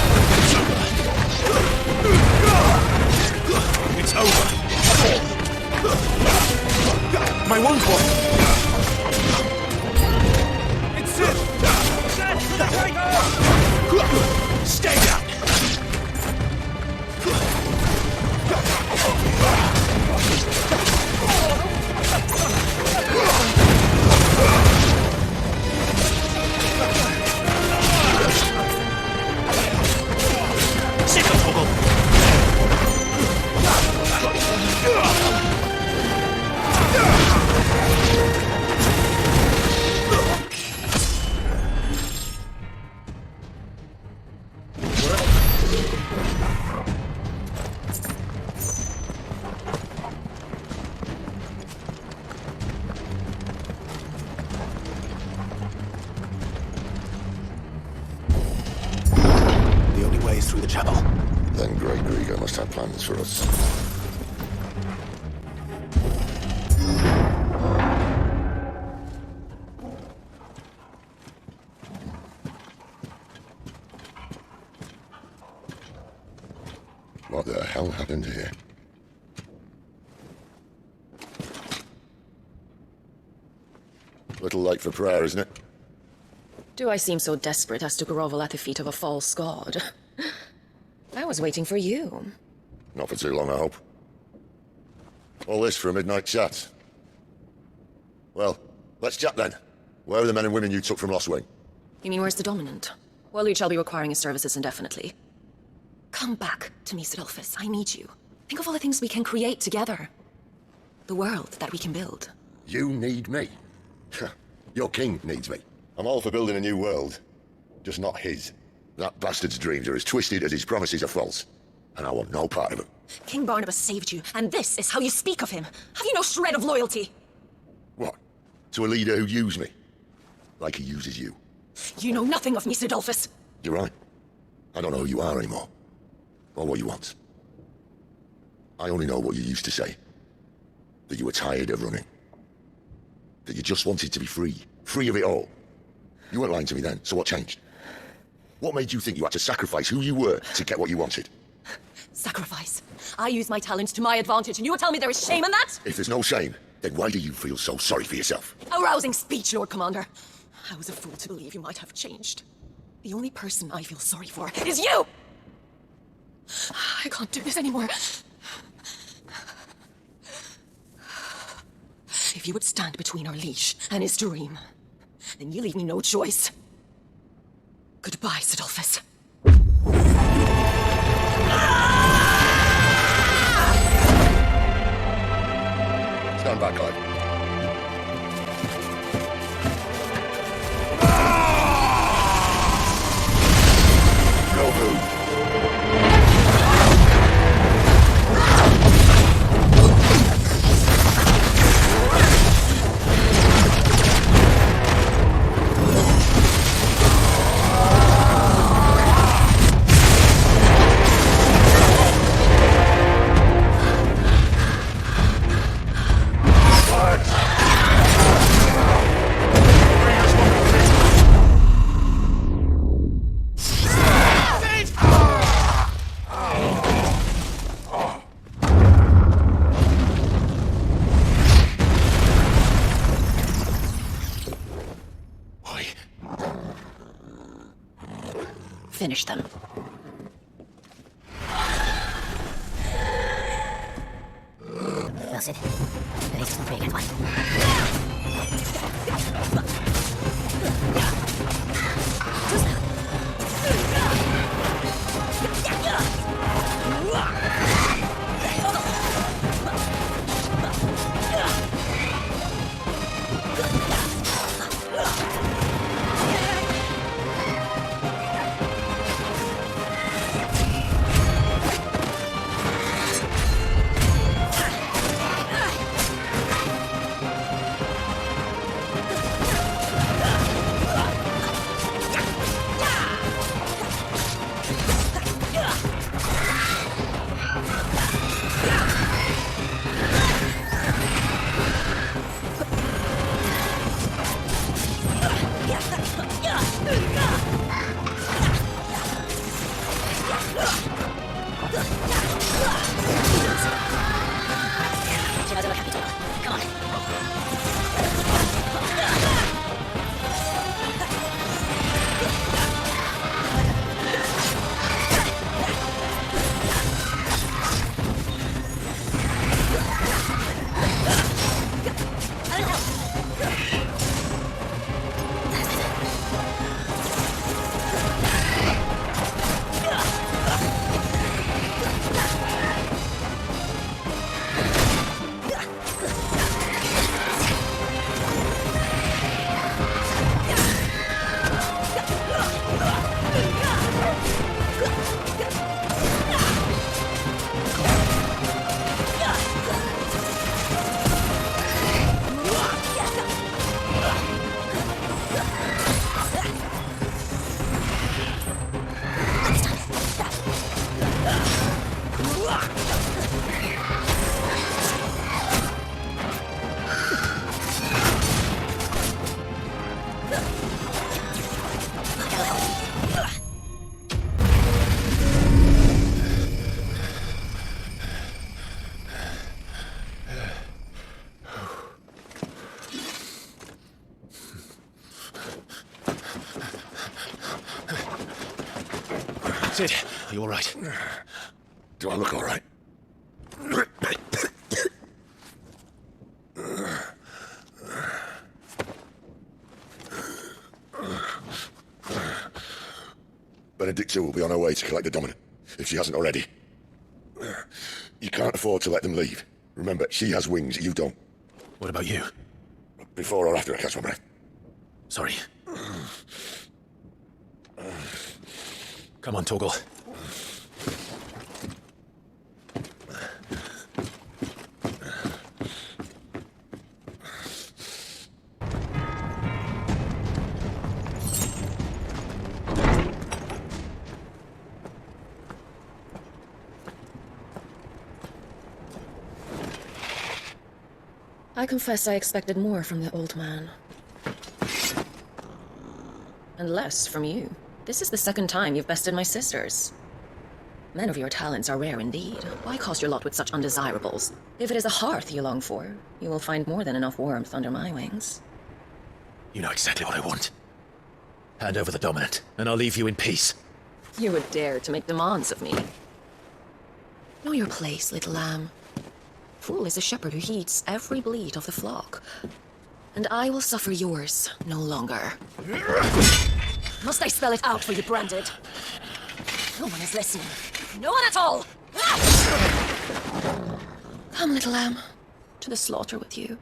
S5: It's over. My one point. It's it. Stay down. Through the chapel.
S8: Then Grey Grieger must have plans for us. What the hell happened here? Little late for prayer, isn't it?
S9: Do I seem so desperate as to grovel at the feet of a false god? I was waiting for you.
S8: Not for too long, I hope. All this for a midnight chat. Well, let's chat then. Where are the men and women you took from Lostwing?
S9: You mean where's the Dominant? Well, you shall be requiring his services indefinitely. Come back to me, Sidolphus. I need you. Think of all the things we can create together. The world that we can build.
S8: You need me? Your king needs me. I'm all for building a new world. Just not his. That bastard's dreams are as twisted as his promises are false. And I want no part of them.
S9: King Barnabas saved you, and this is how you speak of him. Have you no shred of loyalty?
S8: What? To a leader who used me? Like he uses you?
S9: You know nothing of me, Sidolphus.
S8: You're right. I don't know who you are anymore. Or what you want. I only know what you used to say. That you were tired of running. That you just wanted to be free. Free of it all. You weren't lying to me then, so what changed? What made you think you had to sacrifice who you were to get what you wanted?
S9: Sacrifice. I use my talents to my advantage, and you will tell me there is shame in that?
S8: If there's no shame, then why do you feel so sorry for yourself?
S9: A rousing speech, Lord Commander. I was a fool to believe you might have changed. The only person I feel sorry for is you! I can't do this anymore. If you would stand between our leash and his dream, then you leave me no choice. Goodbye, Sidolphus.
S8: Stand back, Clive. No move.
S9: Finish them.
S14: well, Sid. At least it's not 3 against 1.
S5: Sid, are you all right?
S8: Do I look all right? Benedicta will be on her way to collect the Dominant, if she hasn't already. You can't afford to let them leave. Remember, she has wings, you don't.
S5: What about you?
S8: Before or after I catch my breath?
S5: Sorry. Come on, Torgal.
S9: I confess I expected more from the old man. And less from you. This is the second time you've bested my sisters. Men of your talents are rare indeed. Why cost your lot with such undesirables? If it is a hearth you long for, you will find more than enough warmth under my wings.
S5: You know exactly what I want. Hand over the Dominant, and I'll leave you in peace.
S9: You would dare to make demands of me. Know your place, little lamb. Fool is a shepherd who heeds every bleat of the flock. And I will suffer yours no longer. Must I spell it out for you, Branded? No one is listening. No one at all! Come, little lamb, to the slaughter with you.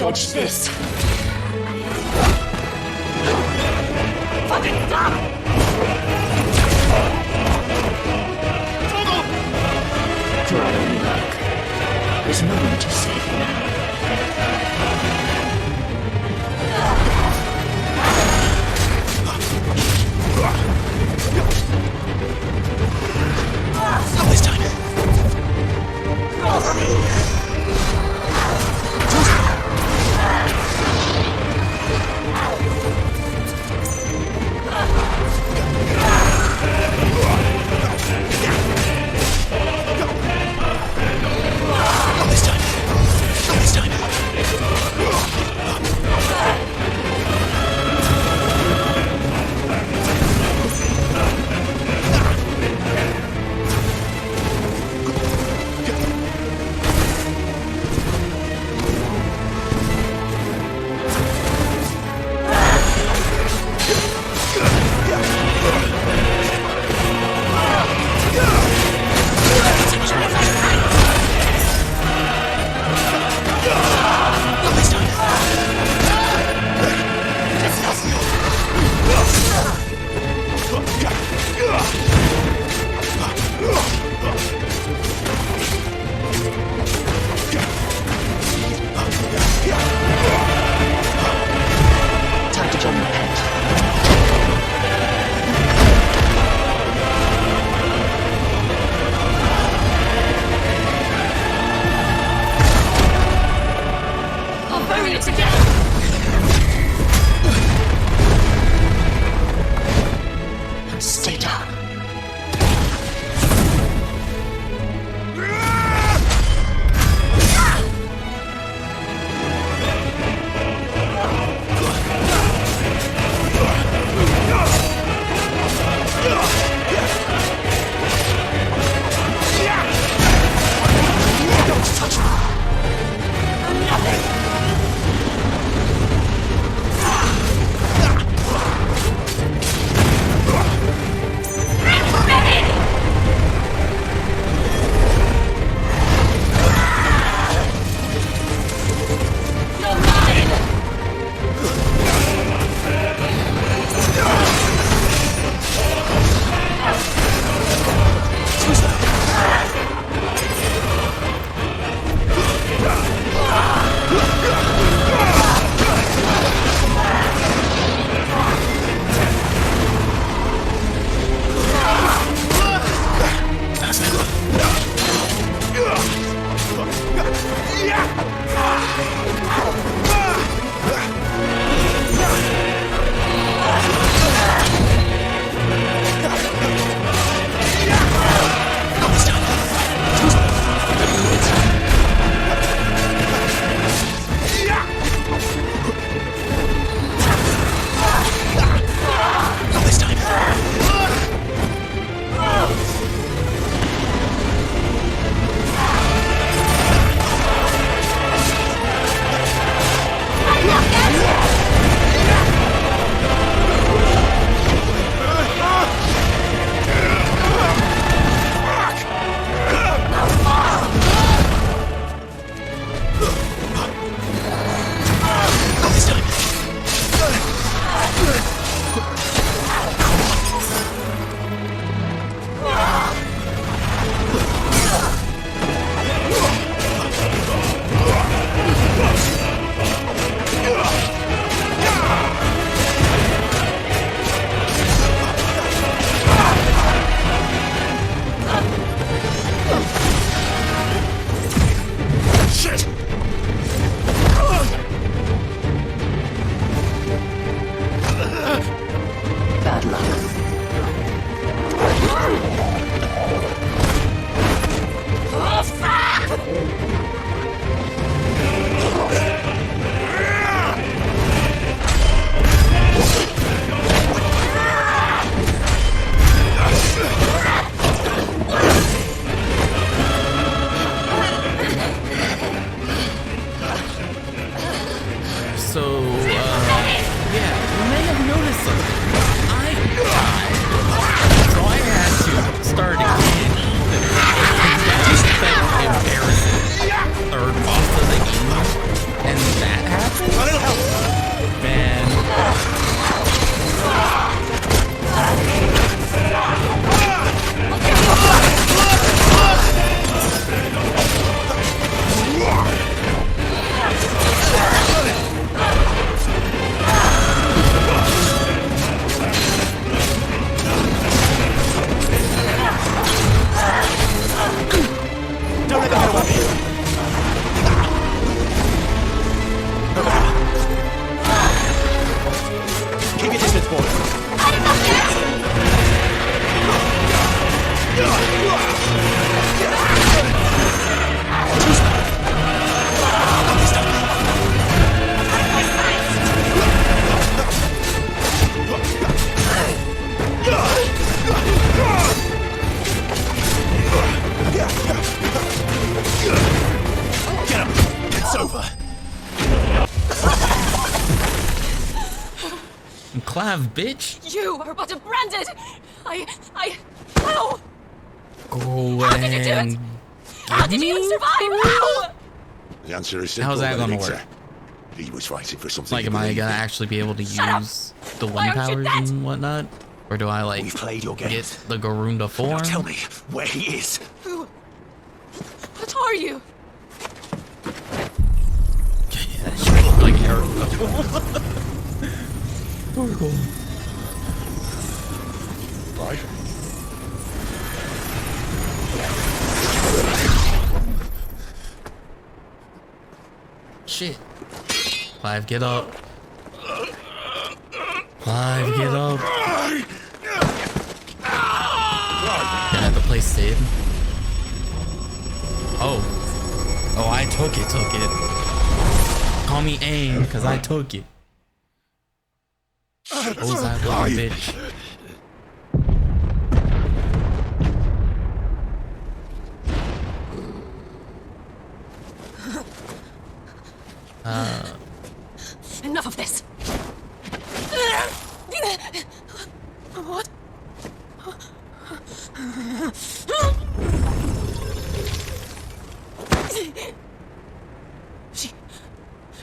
S9: Dodge this. Fucking stop! Draw the luck. There's no one to save now.
S5: Not this time. Not this time.
S1: Clive, bitch.
S9: You are but a branded. How?
S1: Go
S9: How did you do it? How did you survive? How?
S8: The answer is simple.
S1: How's that gonna
S8: Benedicta.
S1: work?
S8: He was fighting for something.
S1: Like,
S8: he
S1: am I
S8: believed
S1: gonna
S8: in.
S1: actually be able to
S9: Shut up.
S1: use the
S9: Why
S1: wind
S9: aren't you
S1: powers
S9: dead?
S1: and whatnot? Or do I, like,
S11: We've played your
S1: get
S11: games.
S1: the Garunda form?
S11: Now tell me where he is.
S9: Who? What are you?
S1: Like Eric.
S8: Clive?
S1: Shit. Clive, get up. Clive, get up. Did I have to play Sid? Oh. Oh, I took it. Call me Aang, because I took it. Oh, that little bitch.
S9: Enough of this. What?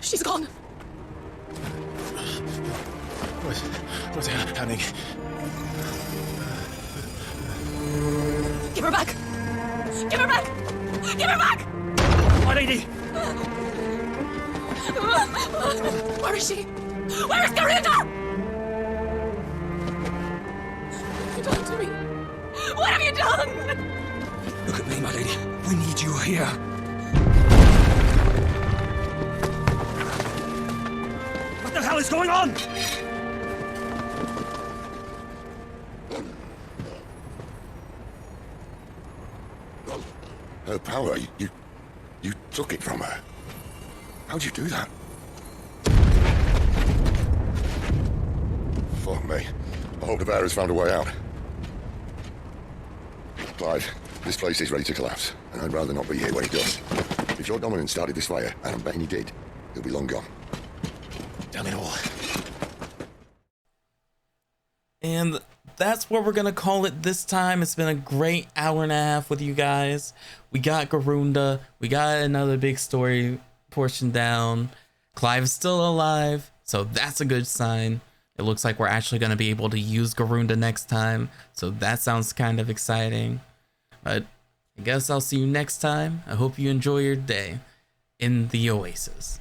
S9: She's gone.
S5: What's happening?
S9: Give her back. Give her back. Give her back.
S11: My lady!
S9: Where is she? Where is Garunda? What have you done to me? What have you done?
S11: Look at me, my lady. We need you here. What the hell is going on?
S8: Her power, you took it from her. How'd you do that? Fuck me. I hope the bear has found a way out. Clive, this place is ready to collapse, and I'd rather not be here when it does. If your dominant started this fire, and I'm betting he did, he'll be long gone. Damn it all.
S1: And that's what we're gonna call it this time. It's been a great hour and a half with you guys. We got Garunda. We got another big story portion down. Clive is still alive, so that's a good sign. It looks like we're actually gonna be able to use Garunda next time, so that sounds kind of exciting. But I guess I'll see you next time. I hope you enjoy your day in the Oasis.